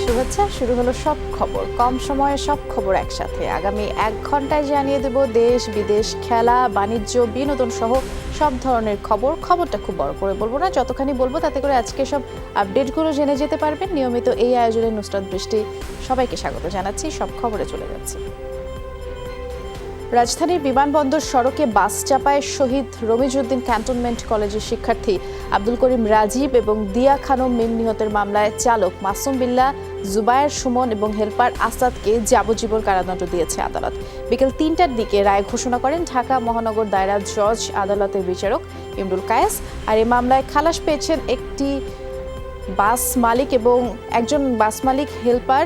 শুভেচ্ছা। শুরু হলো সব খবর, কম সময়ে সব খবর একসাথে। আগামী 1 ঘন্টায় জানিয়ে দেব দেশ বিদেশ, খেলা, বাণিজ্য, বিনোদন সহ সব ধরনের খবর। খবরটা খুব বড় করে বলবো না, যতখানি বলবো তাতে করে আজকে সব আপডেটগুলো জেনে যেতে পারবেন। নিয়মিত এই আয়োজনে নুসরাত বৃষ্টি সবাইকে স্বাগত জানাচ্ছি। সব খবরে চলে যাচ্ছি। রাজধানীর বিমানবন্দর সড়কে বাস চাপায় শহীদ রমিজউদ্দিন ক্যান্টনমেন্ট কলেজের শিক্ষার্থী আব্দুল করিম রাজীব এবং দিয়া খানম মিম নিহতের মামলায় চালক মাসুম বিল্লাহ, জুবায়ের সুমন এবং হেলপার আসাদকে যাবজ্জীবন কারাদণ্ড দিয়েছে আদালত। বিকেল 3টার দিকে রায় ঘোষণা করেন ঢাকা মহানগর দায়রা জজ আদালতের বিচারক ইমরুল কায়েস। আর এই মামলায় খালাস পেয়েছেন একটি বাস মালিক এবং একজন বাস মালিক হেলপার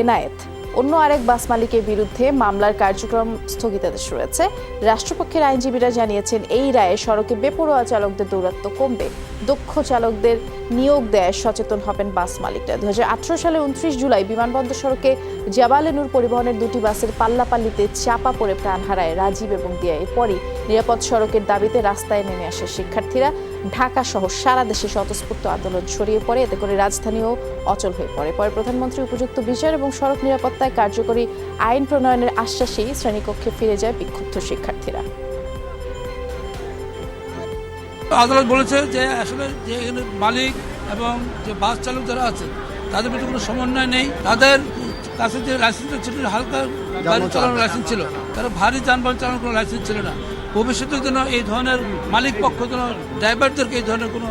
এনায়েত। অন্য আরেক বাস মালিকের বিরুদ্ধে মামলার কার্যক্রম স্থগিতাদেশ রয়েছে। রাষ্ট্রপক্ষের আইনজীবীরা জানিয়েছেন, এই রায়ে সড়কে বেপরোয়া চালকদের দৌরাত্ম্য কমবে, দক্ষ চালকদের নিয়োগ দেয় সচেতন হবেন বাস মালিকরা। 2018 সালের 29 জুলাই বিমানবন্দর সড়কে জাবালে নূর পরিবহনের দুটি বাসের পাল্লাপাল্লিতে চাপা পড়ে প্রাণ হারায় রাজীব এবং দিয়া। এরপরই নিরাপদ সড়কের দাবিতে রাস্তায় নেমে আসে শিক্ষার্থীরা। ঢাকা সহ সারা দেশে স্বতঃস্ফূর্ত আন্দোলন ছড়িয়ে পড়ে, এতে করে রাজধানীও অচল হয়ে পড়ে। পরে প্রধানমন্ত্রী উপযুক্ত বিচার এবং সড়ক নিরাপত্তায় কার্যকরী আইন প্রণয়নের আশ্বাসেই শ্রেণীকক্ষে ফিরে যায় বিক্ষুব্ধ শিক্ষার্থীরা। আদালত বলেছে যে আসলে যে এখানে মালিক এবং যে বাস চালক যারা আছে তাদের মধ্যে কোনো সমন্বয় নেই। তাদের কাছে যে লাইসেন্সটা ছিল হালকা গাড়ি চালানোর লাইসেন্স ছিল, তারা ভারী যানবাহন চালানোর কোনো লাইসেন্স ছিল না। ভবিষ্যতের জন্য এই ধরনের মালিক পক্ষ যেন ড্রাইভারদেরকে এই ধরনের কোনো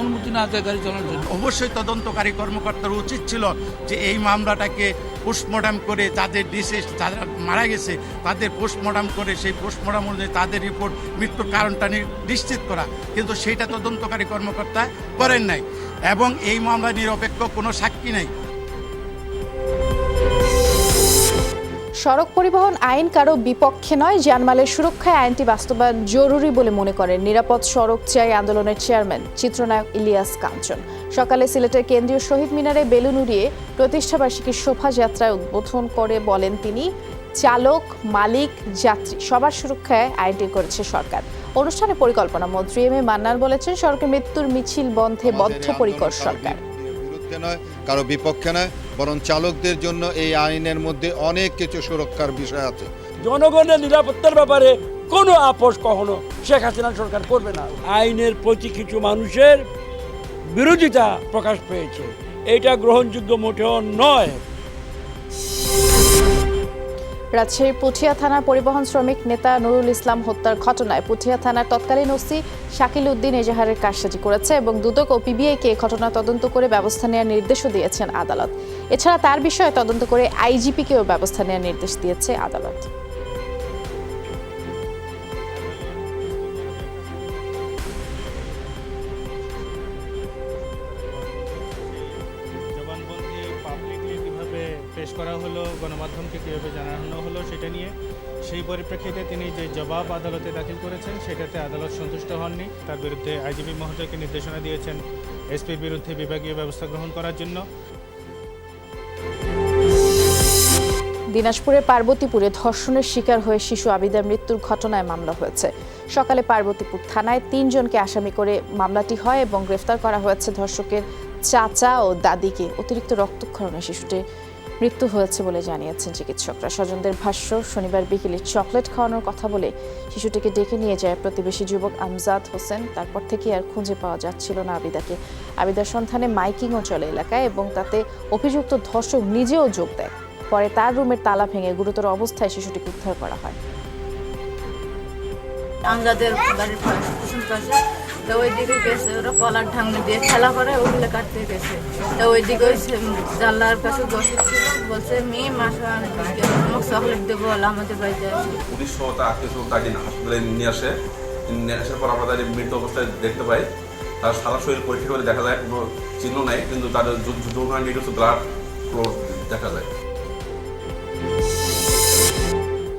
অনুমতি না দেয় গাড়ি চালানোর জন্য। অবশ্যই তদন্তকারী কর্মকর্তার উচিত ছিল যে এই মামলাটাকে পোস্টমর্টম করে যাদের ডিসিজ যারা মারা গেছে তাদের পোস্টমর্টম করে সেই পোস্টমর্টম অনুযায়ী তাদের রিপোর্ট মৃত্যুর কারণটা নিশ্চিত করা, কিন্তু সেইটা তদন্তকারী কর্মকর্তা করেন নাই এবং এই মামলা নিরপেক্ষ কোনো সাক্ষী নেই। সড়ক পরিবহন আইন কারো বিপক্ষে নয়, জানমালের সুরক্ষায় আইনটি বাস্তবায়ন জরুরি বলে মনে করেন নিরাপদ সড়ক চাই আন্দোলনের চেয়ারম্যান চিত্রনায়ক ইলিয়াস কাঞ্চন। সকালে সিলেটের কেন্দ্রীয় শহীদ মিনারে বেলুন উড়িয়ে প্রতিষ্ঠাবার্ষিকীর শোভাযাত্রায় উদ্বোধন করে বলেন তিনি, চালক, মালিক, যাত্রী সবার সুরক্ষায় আইনটি করেছে সরকার। অনুষ্ঠানে পরিকল্পনা মন্ত্রী এম এ মান্নান বলেছেন, সড়কে মৃত্যুর মিছিল বন্ধে বদ্ধপরিকর সরকার। নয়, কারো বিপক্ষে নয়, বরং চালকদের জন্য এই আইনের মধ্যে অনেক কিছু সুরক্ষার বিষয় আছে। জনগণের নিরাপত্তার ব্যাপারে কোনো আপোষ কখনো শেখ হাসিনা সরকার করবে না। আইনের প্রতি কিছু মানুষের বিরোধিতা প্রকাশ পেয়েছে, এটা গ্রহণযোগ্য মোটেও নয়। রাজশাহীর পুঠিয়া থানার পরিবহন শ্রমিক নেতা নুরুল ইসলাম হত্যার ঘটনায় পুঠিয়া থানার তৎকালীন ওসি শাকিল উদ্দিন এজাহারের কারসাজি করেছে এবং দুদক ও পিবিআইকে ঘটনা তদন্ত করে ব্যবস্থা নেওয়ার নির্দেশও দিয়েছেন আদালত। এছাড়া তার বিষয়ে তদন্ত করে আইজিপিকেও ব্যবস্থা নেওয়ার নির্দেশ দিয়েছে আদালত। পেশ করা হলো, গণমাধ্যমকে কীভাবে জানানো হলো সেটা নিয়ে, সেই পরিপ্রেক্ষিতে তিনি যে জবাব আদালতে দাখিল করেছেন সেটাতে আদালত সন্তুষ্ট হননি। তার বিরুদ্ধে আইজিপি মহোদয়কে নির্দেশনা দিয়েছেন এসপির বিরুদ্ধে বিভাগীয় ব্যবস্থা গ্রহণ করার জন্য। দিনাজপুরের পার্বতীপুরে ধর্ষণের শিকার হয়ে শিশু আবিদার মৃত্যুর ঘটনায় মামলা হয়েছে। সকালে পার্বতীপুর থানায় 3 জনকে আসামি করে মামলাটি হয় এবং গ্রেফতার করা হয়েছে ধর্ষকের চাচা ও দাদিকে। অতিরিক্ত রক্তক্ষরণে শিশুটির মৃত্যু হয়েছে বলে জানিয়েছেন চিকিৎসকরা। স্বজনদের ভাষ্য, শনিবার বিকেলে চকলেট খাওয়ানোর কথা বলে শিশুটিকে ডেকে নিয়ে যায় প্রতিবেশী যুবক আমজাদ হোসেন। তারপর থেকে আর খুঁজে পাওয়া যাচ্ছিল না আবিদাকে। আবিদার সন্ধানে মাইকিংও চলে এলাকায় এবং তাতে অভিযুক্ত ধর্ষক নিজেও যোগ দেয়। পরে তার রুমের তালা ভেঙে গুরুতর অবস্থায় শিশুটিকে উদ্ধার করা হয়। আমজাদের বাড়ির পাশে তো ওইদিকে গেছে, ওরা কলার ঢাঙ্গি দিয়ে খেলা করে, ওগুলো কাটতে গেছে। তো ওইদিকে ওই জানলার কাছে বসে বলছে, মেয়ে মাসা আমাকে চকলেট দেবো, আমাদের বাড়িতে আসে। পুলিশ সহ তার আত্মীয় তাকে হাসপাতালে নিয়ে আসে। নিয়ে আসার পর আমরা তাদের মৃত অবস্থায় দেখতে পাই। তার সারা শরীর পরীক্ষা করে দেখা যায় কোনো চিহ্ন নাই, কিন্তু তার ব্লাড ফ্লো দেখা যায়।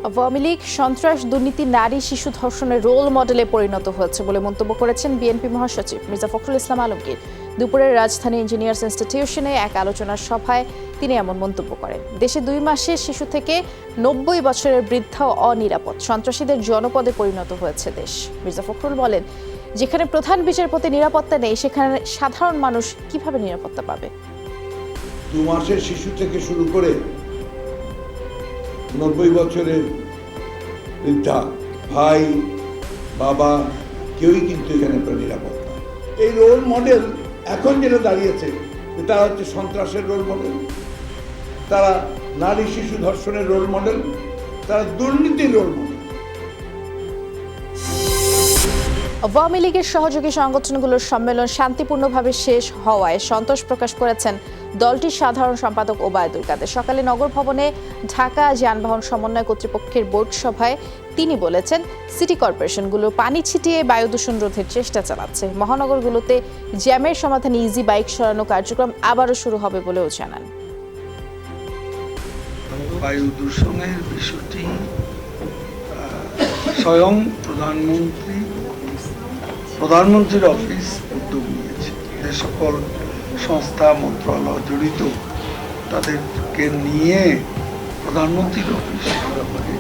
আওয়ামী লীগ সন্ত্রাস, দুর্নীতি, নারী শিশু ধর্ষণের রোল মডেলে পরিণত হয়েছে বলে মন্তব্য করেছেন বিএনপি মহাসচিব মির্জা ফখরুল ইসলাম আলমগীর। দুপুরের রাজধানী ইঞ্জিনিয়ার্স ইনস্টিটিউশনে এক আলোচনার সভায় তিনি এমন মন্তব্য করেন। দেশে 2 মাসের শিশু থেকে 90 বছরের বৃদ্ধাও অনিরাপদ, সন্ত্রাসীদের জনপদে পরিণত হয়েছে দেশ। মির্জা ফখরুল বলেন, যেখানে প্রধান বিচারপতি নিরাপত্তা নেই সেখানে সাধারণ মানুষ কিভাবে নিরাপত্তা পাবে? 2 মাসের শিশু থেকে শুরু করে 90 বছরের বৃদ্ধা, ভাই, বাবা, কেউই কিন্তু এখানে নিরাপদ না। এই রোল মডেল এখন যেটা দাঁড়িয়েছে, তারা হচ্ছে সন্ত্রাসের রোল মডেল, তারা নারী শিশু ধর্ষণের রোল মডেল, তারা দুর্নীতির রোল মডেল। আওয়ামী লীগের সহযোগী সংগঠনগুলোর সম্মেলন শান্তিপূর্ণভাবে শেষ হওয়ায় সন্তোষ প্রকাশ করেছেন দলটির সাধারণ সম্পাদক ওবায়দুল কাদের। সকালে নগর ভবনে ঢাকা যানবাহন সমন্বয় কর্তৃপক্ষের বোর্ড সভায় তিনি বলেছেন, সিটি কর্পোরেশনগুলো পানি ছিটিয়ে বায়ু দূষণ রোধের চেষ্টা চালাচ্ছে। মহানগরগুলোতে জ্যামের সমাধানে ইজি বাইক সরানো কার্যক্রম আবারও শুরু হবে বলেও জানান। বায়ু দূষণের বিষয়টি স্বয়ং প্রধানমন্ত্রীর অফিস উদ্যোগ নিয়েছে। যে সকল সংস্থা, মন্ত্রণালয় জড়িত, তাদেরকে নিয়ে প্রধানমন্ত্রীর অফিস ব্যাপারে।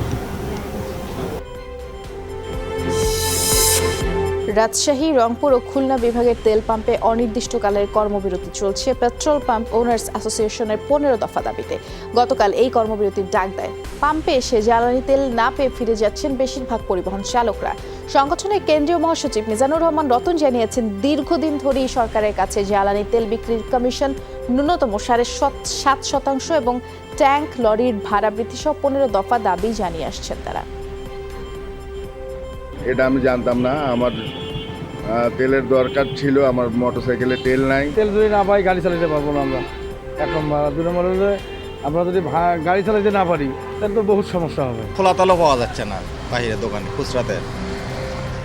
রাজশাহী, রংপুর ও খুলনা বিভাগের তেল পাম্পে অনির্দিষ্টকালের কর্মবিরতি চলছে পেট্রোল পাম্প ওনার্স অ্যাসোসিয়েশনের 15 দফা দাবিতে। গতকাল এই কর্মবিরতির ডাক দেয়। পাম্পে এসে জ্বালানি তেল না পেয়ে ফিরে যাচ্ছেন বেশিরভাগ পরিবহন চালকরা। সংগঠনের কেন্দ্রীয় মহাসচিব মিজানুর রহমান রতন জানিয়েছেন, দীর্ঘদিন ধরেই সরকারের কাছে জ্বালানি তেল বিক্রির কমিশন ন্যূনতম 7.5% এবং ট্যাঙ্ক, লরির ভাড়া বৃদ্ধি সহ 15 দফা দাবি জানিয়ে আসছেন তারা। এটা আমি জানতাম না। আমার তেলের দরকার ছিল, আমার মোটরসাইকেলে তেল নাই। তেল যদি না পাই গাড়ি চালাতে পারবো না আমরা। 1 নম্বর। 2 নম্বর হলে আমরা যদি গাড়ি চালাতে না পারি তাহলে তো বহুত সমস্যা হবে। খোলা তেলও পাওয়া যাচ্ছে না বাইরের দোকানে খুচরাতে,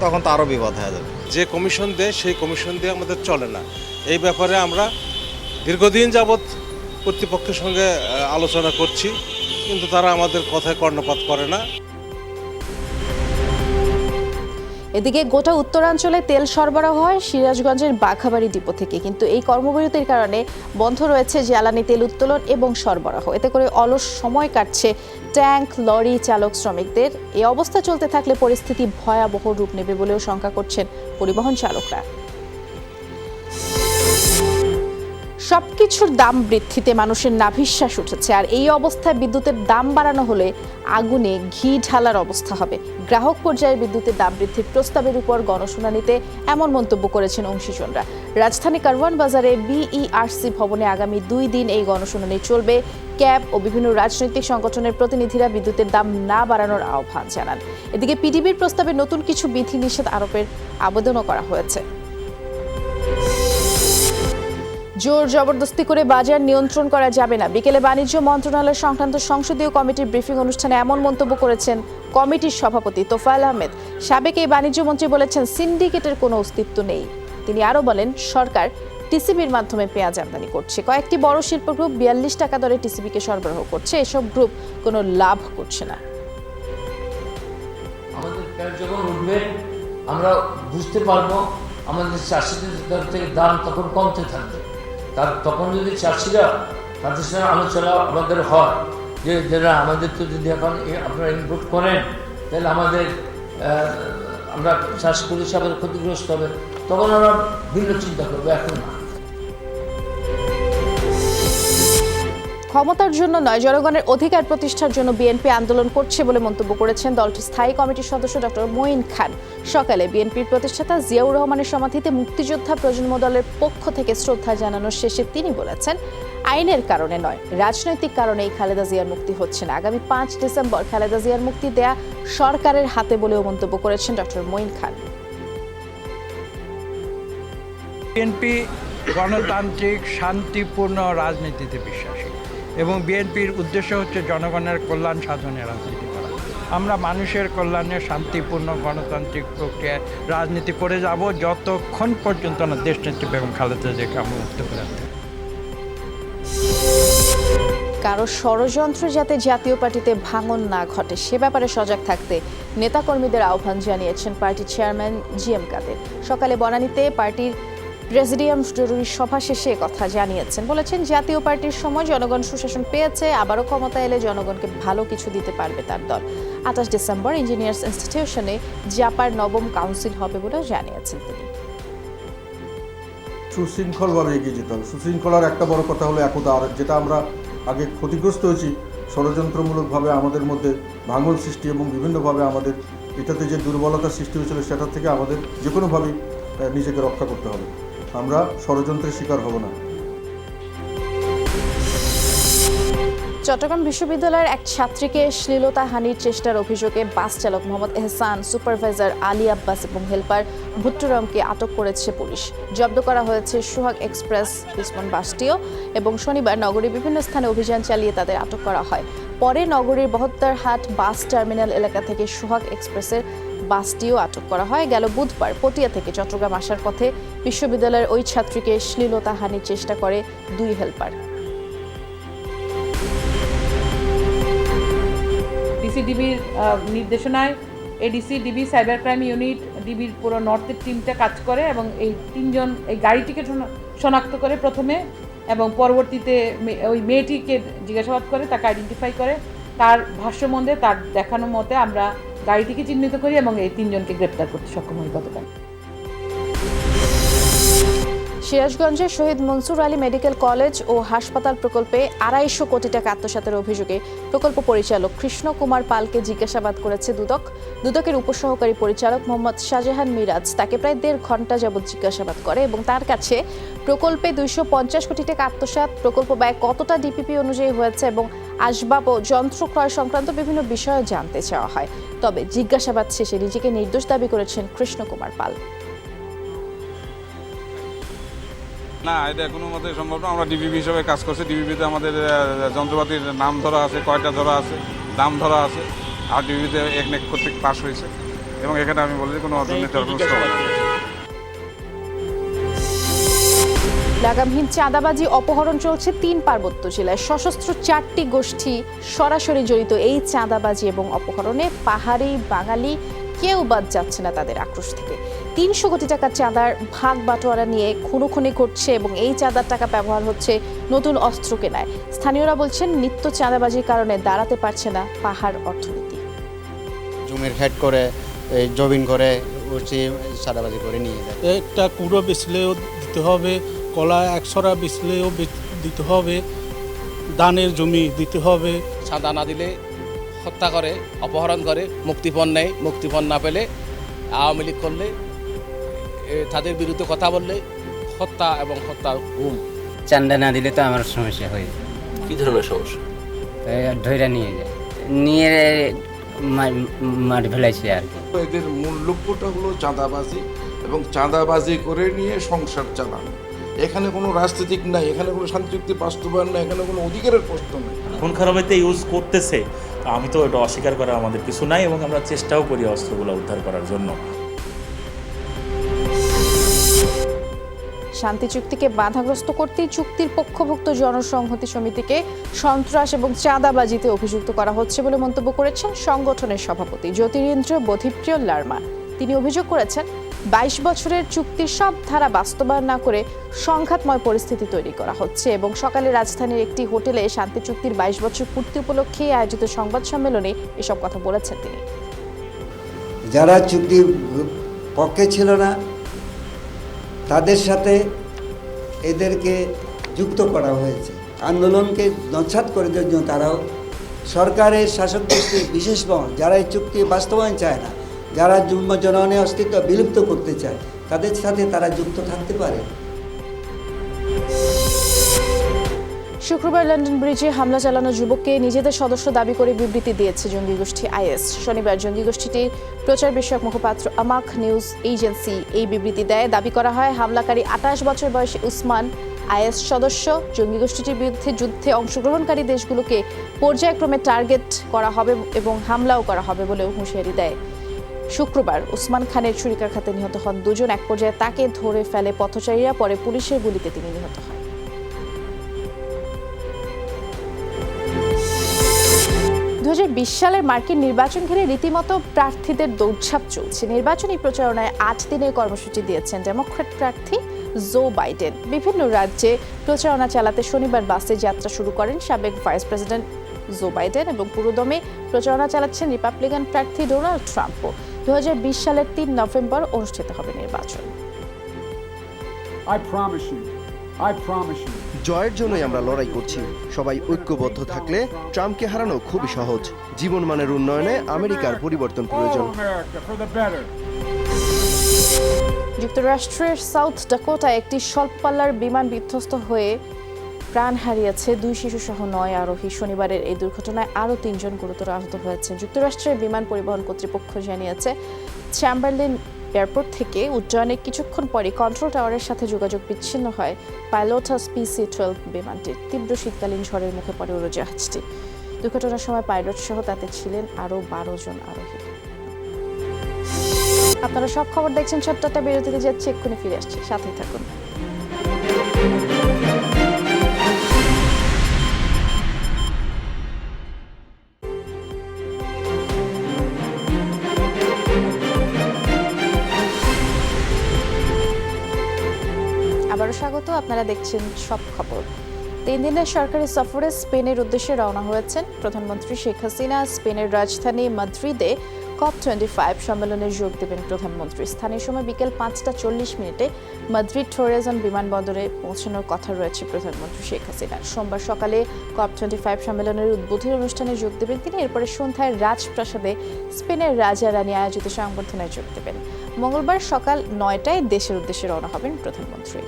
তখন তো আরও বিপদ হয়ে যাবে। যে কমিশন দেয় সেই কমিশন দিয়ে আমাদের চলে না। এই ব্যাপারে আমরা দীর্ঘদিন যাবৎ কর্তৃপক্ষের সঙ্গে আলোচনা করছি, কিন্তু তারা আমাদের কথায় কর্ণপাত করে না। এদিকে গোটা উত্তরাঞ্চলে তেল সরবরাহ হয় সিরাজগঞ্জের বাঘাবাড়ি ডিপো থেকে, কিন্তু এই কর্মবিরতির কারণে বন্ধ রয়েছে জ্বালানি তেল উত্তোলন এবং সরবরাহ। এতে করে অলস সময় কাটছে ট্যাঙ্ক, লরি চালক, শ্রমিকদের। এই অবস্থা চলতে থাকলে পরিস্থিতি ভয়াবহ রূপ নেবে বলেও শঙ্কা করছেন পরিবহন চালকরা। সবকিছুর দাম বৃদ্ধিতে মানুষের নাভিশ্বাস উঠেছে, আর এই অবস্থায় বিদ্যুতের দাম বাড়ানো হলে আগুনে ঘি ঢালার অবস্থা হবে। গ্রাহক পর্যায়ে বিদ্যুতের দাম বৃদ্ধির প্রস্তাবের উপর গণশুনানিতে এমন মন্তব্য করেছেন অংশীজনরা। রাজধানী কারওয়ান বাজারে বিইআরসি ভবনে আগামী 2 দিন এই গণশুনানি চলবে। ক্যাব ও বিভিন্ন রাজনৈতিক সংগঠনের প্রতিনিধিরা বিদ্যুতের দাম না বাড়ানোর আহ্বান জানান। এদিকে পিডিবির প্রস্তাবে নতুন কিছু বিধিনিষেধ আরোপের আবেদনও করা হয়েছে। জোর জবরদস্তি করে বাজার নিয়ন্ত্রণ করা যাবে না। বিকেলে বাণিজ্য মন্ত্রণালয় সংক্রান্ত সংসদীয় কমিটির ব্রিফিং অনুষ্ঠানে এমন মন্তব্য করেছেন কমিটির সভাপতি তোফায়েল আহমেদ। সাবেক এই বাণিজ্য মন্ত্রী বলেছেন, সিন্ডিকেটের কোনো অস্তিত্ব নেই। তিনি আরও বলেন, সরকার টিসিবির মাধ্যমে পেঁয়াজ আমদানি করছে। কয়েকটি বড় শিল্প গ্রুপ 42 টাকা দরে টিসিবিকে সরবরাহ করছে। এসব গ্রুপ কোনো লাভ করছে না। আমাদের পেঁয়াজ যখন উঠবে আমরা বুঝতে পারবো, আমাদের চাষিদের থেকে দাম তখন কমতে থাকবে। তখন যদি চাষিরা তাদের সঙ্গে আলোচনা আমাদের হয় যে যারা আমাদের তো যদি এখন আপনারা ইনপুট করেন তাহলে আমাদের আমরা চাষ করি সবাই ক্ষতিগ্রস্ত হবে, তখন আমরা ভিন্ন চিন্তা করবো, এখন না। ক্ষমতার জন্য নয়, জনগণের অধিকার প্রতিষ্ঠার জন্য বিএনপি আন্দোলন করছে বলে মন্তব্য করেছেন দলটির স্থায়ী কমিটির সদস্য ডক্টর মঈন খান। সকালে বিএনপির প্রতিষ্ঠাতা জিয়াউর রহমানের সমাধিতে মুক্তিযোদ্ধা প্রজন্ম দলের পক্ষ থেকে শ্রদ্ধা জানানোর শেষে তিনি বলেছেন, আইনের কারণে নয়, রাজনৈতিক কারণেই খালেদা জিয়ার মুক্তি হচ্ছে না। আগামী 5 ডিসেম্বর খালেদা জিয়ার মুক্তি দেয়া সরকারের হাতে বলেও মন্তব্য করেছেন ডক্টর মঈন খান। বিএনপি গণতান্ত্রিক শান্তিপূর্ণ রাজনীতিতে বিশ্বাসী এবং বিএনপির উদ্দেশ্য হচ্ছে জনগণের কল্যাণ সাধনে রাজনীতি করা। আমরা মানুষের কল্যাণে শান্তিপূর্ণ গণতান্ত্রিক প্রক্রিয়ায় রাজনীতি করে যাব যতক্ষণ পর্যন্ত না দেশনেত্রী বেগম খালেদা জিয়াকে আমরা মুক্ত করে আনতে। কারো ষড়যন্ত্র যাতে জাতীয় পার্টিতে ভাঙন না ঘটে সে ব্যাপারে সজাগ থাকতে নেতাকর্মীদের আহ্বান জানিয়েছেন পার্টির চেয়ারম্যান জিএম কাদের। সকালে বনানীতে পার্টির প্রেসিডিয়াম জরুরি সভা শেষে কথা জানিয়েছেন। বলেছেন, জাতীয় পার্টির সময় জনগণ সুশাসন পেয়েছে, আবারও ক্ষমতা এলে জনগণকে ভালো কিছু দিতে পারবে তার দল। 28 ডিসেম্বর ইঞ্জিনিয়ার্স ইনস্টিটিউশনে জাপার 9ম কাউন্সিল হবে বলেও জানিয়েছেন তিনি। সুশৃঙ্খলভাবে এগিয়ে যেতে হবে। সুশৃঙ্খলার একটা বড় কথা হলো একতা, আর যেটা আমরা আগে ক্ষতিগ্রস্ত হয়েছি ষড়যন্ত্রমূলকভাবে আমাদের মধ্যে ভাঙন সৃষ্টি এবং বিভিন্নভাবে আমাদের এটাতে যে দুর্বলতা সৃষ্টি হয়েছিল সেটা থেকে আমাদের যে কোনোভাবেই নিজেকে রক্ষা করতে হবে। আমরা ষড়যন্ত্রের শিকার হব না। চট্টগ্রাম বিশ্ববিদ্যালয়ের এক ছাত্রীকে শ্লীলতাহানির চেষ্টার অভিযোগে বাস চালক মোহাম্মদ এহসান, সুপারভাইজার আলী আব্বাস এবং হেলপার ভুট্টুরামকে আটক করেছে পুলিশ। জব্দ করা হয়েছে সোহাগ এক্সপ্রেস উসমান বাসটিও এবং শনিবার নগরীর বিভিন্ন স্থানে অভিযান চালিয়ে তাদের আটক করা হয়। পরে নগরীর বহদ্দারহাট বাস টার্মিনাল এলাকা থেকে সোহাগ এক্সপ্রেসের বাসটিও আটক করা হয়। গেল বুধবার পটিয়া থেকে চট্টগ্রাম আসার পথে বিশ্ববিদ্যালয়ের ওই ছাত্রীকে শ্লীলতাহানির চেষ্টা করে দুই হেলপার। ডিসিডিবির নির্দেশনায় ADC, DB, cyber crime unit, ডিবির পুরো নর্থের টিমটা কাজ করে এবং এই তিনজন এই গাড়িটিকে শনাক্ত করে প্রথমে এবং পরবর্তীতে ওই মেয়েটিকে জিজ্ঞাসাবাদ করে, তাকে আইডেন্টিফাই করে। তার ভাষ্যমধ্যে তার দেখানো মতে আমরা গাড়িটিকে চিহ্নিত করি এবং এই তিনজনকে গ্রেপ্তার করতে সক্ষম হই গতকাল। সিরাজগঞ্জের শহীদ মনসুর আলী মেডিকেল কলেজ ও হাসপাতাল প্রকল্পে ২৫০ কোটি টাকা আত্মসাতের অভিযোগে প্রকল্প পরিচালক কৃষ্ণ কুমার পালকে জিজ্ঞাসাবাদ করেছে দুদক। দুদকের উপসহকারী পরিচালক মোহাম্মদ শাহজাহান মিরাজ তাকে প্রায় ১.৫ ঘণ্টা যাবৎ জিজ্ঞাসাবাদ করে এবং তার কাছে প্রকল্পে ২৫০ কোটি টাকা আত্মসাৎ, প্রকল্প ব্যয় কতটা ডিপিপি অনুযায়ী হয়েছে এবং আসবাব ও যন্ত্র ক্রয় সংক্রান্ত বিভিন্ন বিষয় জানতে চাওয়া হয়। তবে জিজ্ঞাসাবাদ শেষে নিজেকে নির্দোষ দাবি করেছেন কৃষ্ণ কুমার পাল। না, এটা কোনো মতে সম্ভব না। আমরা ডিবিপি হিসেবে কাজ করছি। ডিবিপিতে আমাদের যন্ত্রপাতির নাম ধরা আছে, কয়টা ধরা আছে, দাম ধরা আছে, আর ডিবিপিতে একনেক কর্তৃক পাশ হয়েছে এবং এখানে আমি বলি কোনো দুর্নীতির কোনো লাগামহীন চাঁদাবাজি অপহরণ চলছে ৩ পার্বত্য জেলায়। সশস্ত্র ৪টি গোষ্ঠী সরাসরি জড়িত এই চাঁদাবাজি এবং অপহরণে পাহাড়ি বাঙালি কেউ বাদ যাচ্ছে না তাদের আক্রোশ থেকে। ৩০০ কোটি টাকার চাঁদার ভাগ বাটোয়ারা নিয়ে খুনোখুনি ঘটছে এবং এই চাঁদার টাকা ব্যবহার হচ্ছে নতুন অস্ত্র কেনায়। স্থানীয়রা বলছেন নিত্য চাঁদাবাজির কারণে দাঁড়াতে পারছে না পাহাড় অর্থনীতি। জমির খেট করে এই জবিন করে চাঁদাবাজি করে নিয়ে যায়। একটা কুড়ো বেচলেও দিতে হবে, কলা একশরা বেচলেও দিতে হবে, ধানের জমি দিতে হবে। চাঁদা না দিলে হত্যা করে, অপহরণ করে, মুক্তিপণ নেয়। মুক্তিপণ না পেলে আওয়ামী লীগ করলে তাদের বিরুদ্ধে কথা বললে হত্যা এবং হত্যার হুম। চাঁদা না দিলে তো আমার সমস্যা হয়ে যায়। কি ধরনের সমস্যা? ধৈর্য নিয়ে যায়, নিয়ে মাটি ফেলাইছে আর কি। এদের মূল লক্ষ্যটা হলো চাঁদাবাজি এবং চাঁদাবাজি করে নিয়ে সংসার চালানো। এখানে কোনো রাজনৈতিক নাই, এখানে কোনো শান্তি চুক্তি বাস্তবায়ন নাই, এখানে কোনো অধিকারের প্রশ্ন নেই। খুন খারাপিতে ইউজ করতেছে, আমি তো এটা অস্বীকার করার আমাদের কিছু নাই এবং আমরা চেষ্টাও করি অস্ত্রগুলো উদ্ধার করার জন্য। শান্তি চুক্তিকে বাধাগ্রস্ত করতেই চুক্তির পক্ষভুক্ত জনসংহতি সমিতিকে সন্ত্রাস এবং চাঁদাবাজিতে অভিযুক্ত করা হচ্ছে বলে মন্তব্য করেছেন সংগঠনের সভাপতি জ্যোতিরেন্দ্র বোধিপ্রিয় লার্মা। তিনি অভিযোগ করেছেন ২২ বছরের চুক্তির সব ধারা বাস্তবায়ন না করে সংঘাতময় পরিস্থিতি তৈরি করা হচ্ছে এবং সকালে রাজধানীর একটি হোটেলে শান্তি চুক্তির ২২ বছর পূর্তি উপলক্ষে আয়োজিত সংবাদ সম্মেলনে এসব কথা বলেছেন তিনি। যারা চুক্তির পক্ষে ছিল না তাদের সাথে এদেরকে যুক্ত করা হয়েছে। আন্দোলনকে নস্যাৎ করে দেওয়ার জন্য তারাও সরকারের শাসক গোষ্ঠীর বিশেষ বহন যারা এই চুক্তি বাস্তবায়ন চায় না, যারা জনগণের অস্তিত্ব বিলুপ্ত করতে চায়, তাদের সাথে তারা যুক্ত থাকতে পারে। শুক্রবার লন্ডন ব্রিজে হামলা চালানো যুবককে নিজেদের সদস্য দাবি করে বিবৃতি দিয়েছে জঙ্গি গোষ্ঠী আইএস। শনিবার জঙ্গি গোষ্ঠীটির প্রচার বিষয়ক মুখপাত্র আমাক নিউজ এজেন্সি এই বিবৃতি দেয়। দাবি করা হয় হামলাকারী ২৮ বছর বয়সী উসমান আইএস সদস্য। জঙ্গি গোষ্ঠীটির বিরুদ্ধে যুদ্ধে অংশগ্রহণকারী দেশগুলোকে পর্যায়ক্রমে টার্গেট করা হবে এবং হামলাও করা হবে বলেও হুঁশিয়ারি দেয়। শুক্রবার উসমান খানের ছুরিকাঘাতে নিহত হন দুজন। এক পর্যায়ে তাকে ধরে ফেলে পথচারীরা, পরে পুলিশের গুলিতে তিনি নিহত হন। ২০২০ সালের মার্কিন নির্বাচন ঘিরে রীতিমতো প্রার্থীদের দৌড়ঝাঁপ চলছে। নির্বাচনী প্রচারণায় ৮ দিনের কর্মসূচি দিয়েছেন ডেমোক্র্যাট প্রার্থী জো বাইডেন। বিভিন্ন রাজ্যে প্রচারণা চালাতে শনিবার বাসে যাত্রা শুরু করেন সাবেক ভাইস প্রেসিডেন্ট জো বাইডেন এবং পুরোদমে প্রচারণা চালাচ্ছেন রিপাবলিকান প্রার্থী ডোনাল্ড ট্রাম্পও। ২০২০ সালের ৩ নভেম্বর অনুষ্ঠিত হবে নির্বাচন। I promise you. I promise you. জয়ের জন্যই আমরা লড়াই করছি। সবাই ঐক্যবদ্ধ থাকলে ট্রাম্পকে হারানো খুবই সহজ। জীবনমানের উন্নয়নে আমেরিকার পরিবর্তন প্রয়োজন। All America for the better. যুক্তরাষ্ট্রের সাউথ ডাকোটায় একটি স্বল্প পাল্লার বিমান বিধ্বস্ত হয়ে প্রাণ হারিয়েছে 2 শিশুসহ 9 আরোহী। শনিবারের এই দুর্ঘটনায় আরও 3 জন গুরুতর আহত হয়েছে। যুক্তরাষ্ট্রের বিমান পরিবহন কর্তৃপক্ষ জানিয়েছে চ্যাম্বারলিন এয়ারপোর্ট থেকে উড্ডয়নের কিছুক্ষণ পরই কন্ট্রোল টাওয়ারের সাথে যোগাযোগ বিচ্ছিন্ন হয় পাইলোটাস PC-12 বিমানটির। তীব্র শীতকালীন ঝড়ের মুখে পড়ে উড়োজাহাজটি। দুর্ঘটনার সময় পাইলট সহ তাতে ছিলেন আরও 12 জন আরোহী। আপনারা সব খবর দেখছেন, ছোট্ট একটা বিরতিতে যাচ্ছে, এক্ষুনি ফিরে আসছে, সাথেই থাকুন। আবারও স্বাগত, আপনারা দেখছেন সব খবর। 3 দিনের সরকারি সফরে স্পেনের উদ্দেশ্যে রওনা হয়েছেন প্রধানমন্ত্রী শেখ হাসিনা। স্পেনের রাজধানী মাদ্রিদে COP25 সম্মেলনে যোগ দেবেন প্রধানমন্ত্রী। স্থানীয় সময় বিকেল 5:40 মাদ্রিদ টোরেজন বিমানবন্দরে পৌঁছানোর কথা রয়েছে প্রধানমন্ত্রী শেখ হাসিনার। সোমবার সকালে COP25 সম্মেলনের উদ্বোধনী অনুষ্ঠানে যোগ দেবেন তিনি। এরপরে সন্ধ্যায় রাজপ্রাসাদে স্পেনের রাজা রানী আয়োজিত সংবর্ধনায় যোগ দেবেন। মঙ্গলবার সকাল 9টায় দেশের উদ্দেশ্যে রওনা হবেন প্রধানমন্ত্রী।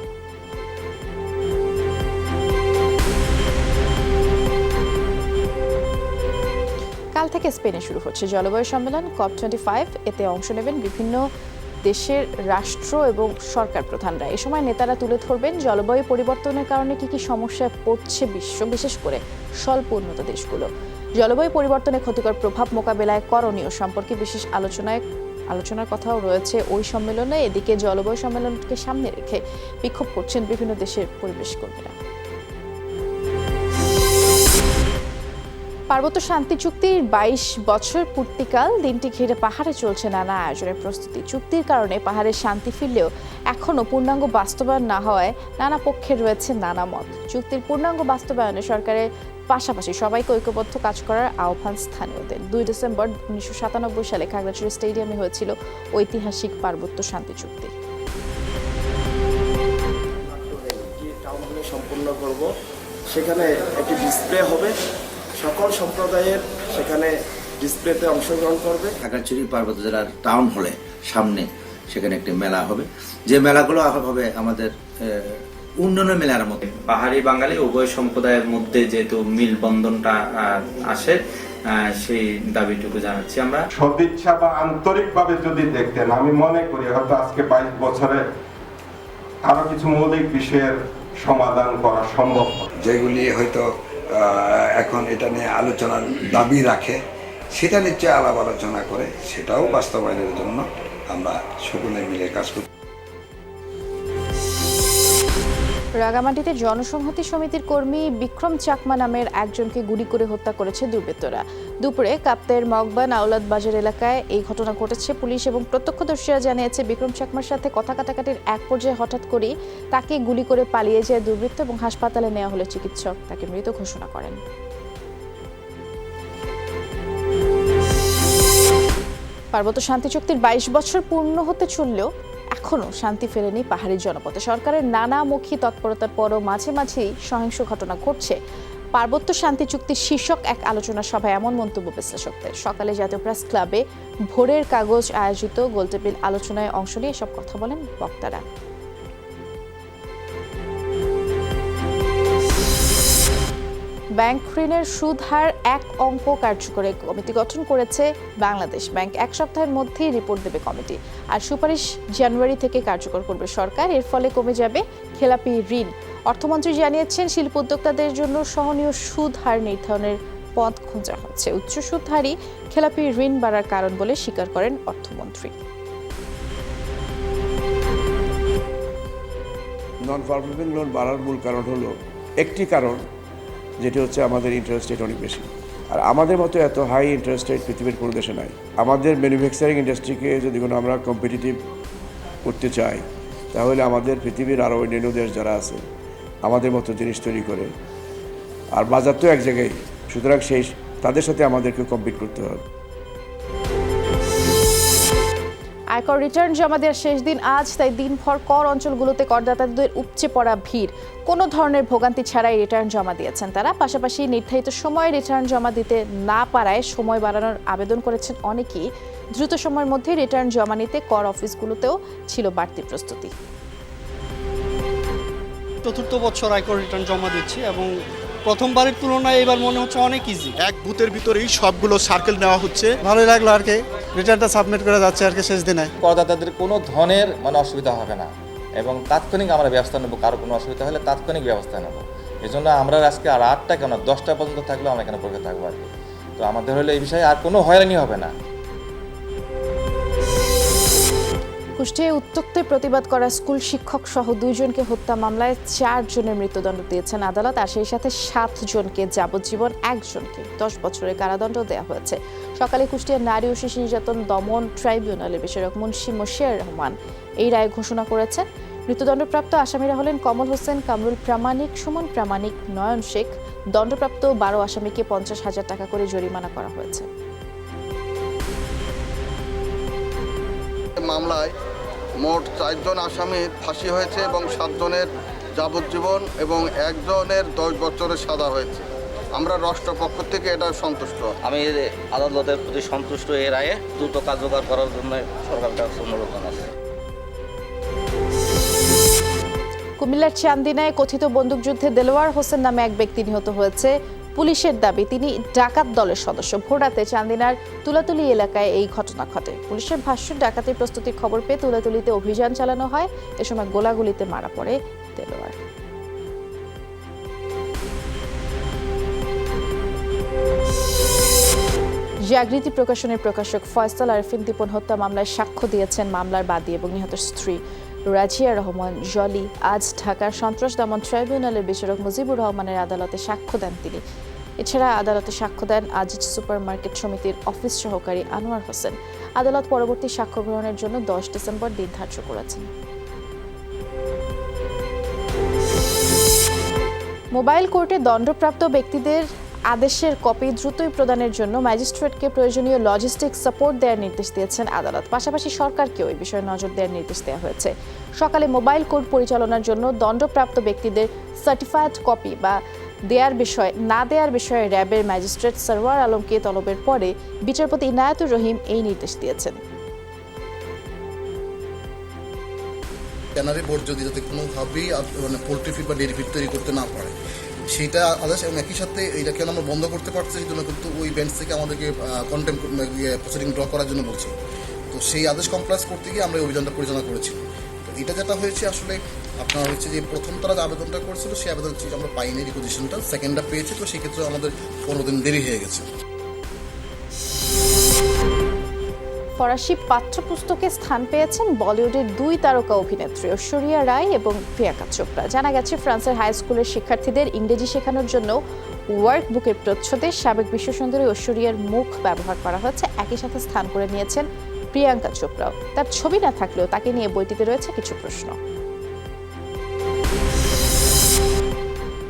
কাল থেকে স্পেনে শুরু হচ্ছে জলবায়ু সম্মেলন COP25। এতে অংশ নেবেন বিভিন্ন দেশের রাষ্ট্র এবং সরকার প্রধানরা। এ সময় নেতারা তুলে ধরবেন জলবায়ু পরিবর্তনের কারণে কি কি সমস্যায় পড়ছে বিশ্ব, বিশেষ করে স্বল্প উন্নত দেশগুলো। জলবায়ু পরিবর্তনের ক্ষতিকর প্রভাব মোকাবেলায় করণীয় সম্পর্কে বিশেষ আলোচনার কথাও রয়েছে ওই সম্মেলনে। এদিকে জলবায়ু সম্মেলনকে সামনে রেখে বিক্ষোভ করছেন বিভিন্ন দেশের পরিবেশ কর্মীরা। পার্বত্য শান্তি চুক্তির 22 বছর পূর্তিকাল দিনটি ঘিরে পাহাড়ে চলছে নানা আয়োজনের প্রস্তুতি। চুক্তির কারণে পাহাড়ে শান্তি ফিরলেও এখনও পূর্ণাঙ্গ বাস্তবায়ন না হওয়ায় নানা পক্ষের রয়েছে নানা মত। চুক্তির পূর্ণাঙ্গ বাস্তবায়নে সরকারের পাশাপাশি সবাইকে ঐক্যবদ্ধ কাজ করার আহ্বান স্থানীয়দের। 2 ডিসেম্বর 1997 সালে খাগড়াছড়ি স্টেডিয়ামে হয়েছিল ঐতিহাসিক পার্বত্য শান্তি চুক্তি। সম্পূর্ণ করব, সেখানে একটি ডিসপ্লে হবে, সকল সম্প্রদায়ের সেখানে ডিসপ্লেতে অংশগ্রহণ করবে। খাগড়াছড়ি পার্বত্য জেলার টাউন হলে সামনে সেখানে একটি মেলা হবে, যে মেলাগুলো হবে আমাদের উন্নয়নের মেলার মধ্যে পাহাড়ি বাঙালি উভয় সম্প্রদায়ের মধ্যে যেহেতু মিল বন্ধনটা আসে, সেই দাবিটুকু জানাচ্ছি আমরা। সদিচ্ছা বা আন্তরিকভাবে যদি দেখতেন, আমি মনে করি হয়তো আজকে 22 বছরে আরো কিছু মৌলিক বিষয়ের সমাধান করা সম্ভব। যেগুলি হয়তো এখন এটা নিয়ে আলোচনার দাবি রাখে, সেটা নিশ্চয়ই আলাপ আলোচনা করে সেটাও বাস্তবায়নের জন্য আমরা সকলে মিলে কাজ করি। রাঙামাটিতে জনসংহতি সমিতির কর্মী বিক্রম চাকমা নামের একজনকে গুলি করে হত্যা করেছে দুর্বৃত্তরা। দুপুরে কাপ্তের মগবান আওলাদ বাজার এলাকায় এই ঘটনা ঘটেছে। পুলিশ এবং প্রত্যক্ষদর্শীরা জানিয়েছে বিক্রম চাকমার সাথে কথা কাটাকাটির এক পর্যায়ে হঠাৎ করেই তাকে গুলি করে পালিয়ে যায় দুর্বৃত্ত এবং হাসপাতালে নেওয়া হলে চিকিৎসক তাকে মৃত ঘোষণা করেন। পার্বত্য শান্তি চুক্তির 22 বছর পূর্ণ হতে চললেও এখনো শান্তি ফেরেনি পাহাড়ি জনপদে। সরকারের নানামুখী তৎপরতার পরও মাঝে মাঝেই সহিংস ঘটনা ঘটছে। পার্বত্য শান্তি চুক্তির শীর্ষক এক আলোচনা সভায় এমন মন্তব্য বিশ্লেষকদের। সকালে জাতীয় প্রেস ক্লাবে ভোরের কাগজ আয়োজিত গোলটেবিল আলোচনায় অংশ নিয়ে এসব কথা বলেন বক্তারা। ব্যাংক ঋণের সুদ হার 1 অঙ্ক কার্যকরে কমিটি গঠন করেছে বাংলাদেশ ব্যাংক। 1 সপ্তাহের মধ্যেই রিপোর্ট দেবে কমিটি। আর সুপারিশ জানুয়ারি থেকে কার্যকর করবে সরকার। এর ফলে কমে যাবে খেলাপি ঋণ। অর্থমন্ত্রী জানিয়েছেন শিল্প উদ্যোক্তাদের জন্য সহনীয় সুদ হার নির্ধারণের পথ খোঁজা হচ্ছে। উচ্চ সুদ হারই খেলাপি ঋণ বাড়ার কারণ বলে স্বীকার করেন অর্থমন্ত্রী। নন পারফর্মিং লোন বাড়ার মূল কারণ হলো একটি কারণ, যেটি হচ্ছে আমাদের ইন্টারেস্ট রেট অনেক বেশি। আর আমাদের মতো এত হাই ইন্টারেস্ট রেট পৃথিবীর কোনো দেশে নাই। আমাদের ম্যানুফ্যাকচারিং ইন্ডাস্ট্রিকে যদি কোনো আমরা কম্পিটিটিভ করতে চাই, তাহলে আমাদের পৃথিবীর আরও অন্যান্য দেশ যারা আছে আমাদের মতো জিনিস তৈরি করে, আর বাজার তো এক জায়গায়, সুতরাং তাদের সাথে আমাদেরকে কম্পিট করতে হবে। আয়কর রিটার্ন জমা দেওয়ার শেষ দিন আজ, তাই দিনভর কর অঞ্চলগুলোতে করদাতাদের উপচে পড়া ভিড়। কোনো ধরনের ভোগান্তি ছাড়াই রিটার্ন জমা দিয়েছেন তারা। পাশাপাশি নির্ধারিত সময়ে রিটার্ন জমা দিতে না পারায় সময় বাড়ানোর আবেদন করেছেন অনেকেই। দ্রুত সময়ের মধ্যে রিটার্ন জমা নিতে কর অফিসগুলোতেও ছিল বাড়তি প্রস্তুতি। চতুর্থ বছর আয়কর রিটার্ন জমা দিচ্ছি এবং প্রথমবারের তুলনায় এবার মনে হচ্ছে অনেক ইজি। এক বুথের ভিতরেই সবগুলো সার্কেল নেওয়া হচ্ছে। ভালোই লাগলো আর কি, রিটার্নটা সাবমিট করে যাচ্ছে আর কি শেষ দিনে। করদাতাদের কোনো ধরনের অসুবিধা হবে না এবং তাৎক্ষণিক আমরা ব্যবস্থা নেব। কারো কোনো অসুবিধা হলে তাৎক্ষণিক ব্যবস্থা নেব। এই জন্য আমরা আজকে আর 8টা কেন 10টা পর্যন্ত থাকলেও আমরা এখানে পড়ে থাকবো আর কি। তো আমাদের হলে এই বিষয়ে আর কোনো হয়রানি হবে না। কুষ্টিয়ায় উত্তক্তের প্রতিবাদ করা স্কুল শিক্ষক সহ 2 জনকে হত্যা মামলায় 4 জনের মৃত্যুদণ্ড দিয়েছেন আদালত, আর সেই সাথে 7 জনকে যাবজ্জীবন, 1 জনকে 10 বছরের কারাদণ্ড দেওয়া হয়েছে। সকালে কুষ্টিয়ার নারী ও শিশু নির্যাতন দমন ট্রাইব্যুনালের বিচারক মুন্সি মশিয়ার রহমান এই রায় ঘোষণা করেছেন। মৃত্যুদণ্ডপ্রাপ্ত আসামিরা হলেন কমল হোসেন, কামরুল প্রামাণিক, সুমন প্রামাণিক, নয়ন শেখ। দণ্ডপ্রাপ্ত 12 আসামিকে 50,000 টাকা করে জরিমানা করা হয়েছে। মামলায় মোট 4 জন আসামির ফাঁসি হয়েছে এবং 7 জনের যাবজ্জীবন এবং 1 জনের 10 বছরের সাজা হয়েছে। আমরা রাষ্ট্রপক্ষ থেকে এটা সন্তুষ্ট। আমি আদালতের প্রতি সন্তুষ্ট। এই রায়ে দ্রুত কার্যকর করার জন্য সরকারের কাছে অনুরোধ জানাচ্ছি। কুমিল্লার চান্দিনায় কথিত বন্দুকযুদ্ধে দেলোয়ার হোসেন নামে এক ব্যক্তি নিহত হয়েছে। পুলিশের দাবি তিনি ডাকাত দলের সদস্য। ভোররাতে চান্দিনার তুলাতুলি এলাকায় এই ঘটনা ঘটে। পুলিশের ভাষ্য, ডাকাতির প্রস্তুতির খবর পেয়ে তুলাতুলিতে অভিযান চালানো হয়। এ সময় গোলাগুলিতে মারা পড়ে দেলোয়ার। জাগৃতি প্রকাশনের প্রকাশক ফয়সাল আরিফিন দীপন হত্যা মামলায় সাক্ষ্য দিয়েছেন মামলার বাদী এবং নিহতের স্ত্রী রাজিয়া রহমান জলি। আজ ঢাকার সন্ত্রাস দমন ট্রাইব্যুনালের বিচারক মুজিবুর রহমানের আদালতে সাক্ষ্য দেন তিনি। এছাড়া আদালতে সাক্ষ্য দেন আজিজ সুপারমার্কেট সমিতির অফিস সহকারী আনোয়ার হোসেন। আদালত পরবর্তী সাক্ষ্য গ্রহণের জন্য 10 ডিসেম্বর দিন ধার্য করেছেন। মোবাইল কোর্টে দণ্ডপ্রাপ্ত ব্যক্তিদের আদেশের কপি দ্রুতই প্রদানের জন্য ম্যাজিস্ট্রেটকে প্রয়োজনীয় লজিস্টিক সাপোর্ট দেওয়ার নির্দেশ দিয়েছেন আদালত। পাশাপাশি সরকারকেও এই বিষয়ে নজর দেওয়ার নির্দেশ দেওয়া হয়েছে। সকালে মোবাইল কোর্ট পরিচালনার জন্য দণ্ডপ্রাপ্ত ব্যক্তিদের সার্টিফাইড কপি বা না দেওয়ার বিষয়ে র্যাবের ম্যাজিস্ট্রেট সরওয়ার আলমকে তলবের পরে বিচারপতি ইনায়াতুর রহিম এই নির্দেশ দিয়েছেন। ট্যানারি বোর্ড যদি যাতে কোনোভাবেই পোল্ট্রি ফিড বা ডেয়ারি ফিড তৈরি করতে না পারে সেটা আদেশ, এবং একই সাথে এইটা কেন আমরা বন্ধ করতে পারছি সেই জন্য কিন্তু ওই বেঞ্চ থেকে আমাদেরকে কন্টেম্প প্রসিডিং ড্র করার জন্য বলছে। তো সেই আদেশ কমপ্লাস করতে গিয়ে আমরা এই অভিযানটা পরিচালনা করেছি। তো এটা যেটা হয়েছে আসলে আপনার হচ্ছে যে প্রথম তারা যে আবেদনটা করেছিল সেই আবেদন আমরা পাইনি রিপোজিশনটা, সেকেন্ডটা পেয়েছি। তো সেক্ষেত্রে আমাদের 15 দিন দেরি হয়ে গেছে। ফরাসি পাঠ্যপুস্তকে স্থান পেয়েছেন বলিউডের 2 তারকা অভিনেত্রী ঐশ্বরিয়া রায় এবং প্রিয়াঙ্কা চোপড়া। জানা গেছে ফ্রান্সের হাই স্কুলের শিক্ষার্থীদের ইংরেজি শেখানোর জন্য ওয়ার্ক বুকের প্রচ্ছদে সাবেক বিশ্বসুন্দরী ঐশ্বরিয়ার মুখ ব্যবহার করা হয়েছে। একই সাথে স্থান করে নিয়েছেন প্রিয়াঙ্কা চোপড়াও। তার ছবি না থাকলেও তাকে নিয়ে বইটিতে রয়েছে কিছু প্রশ্ন।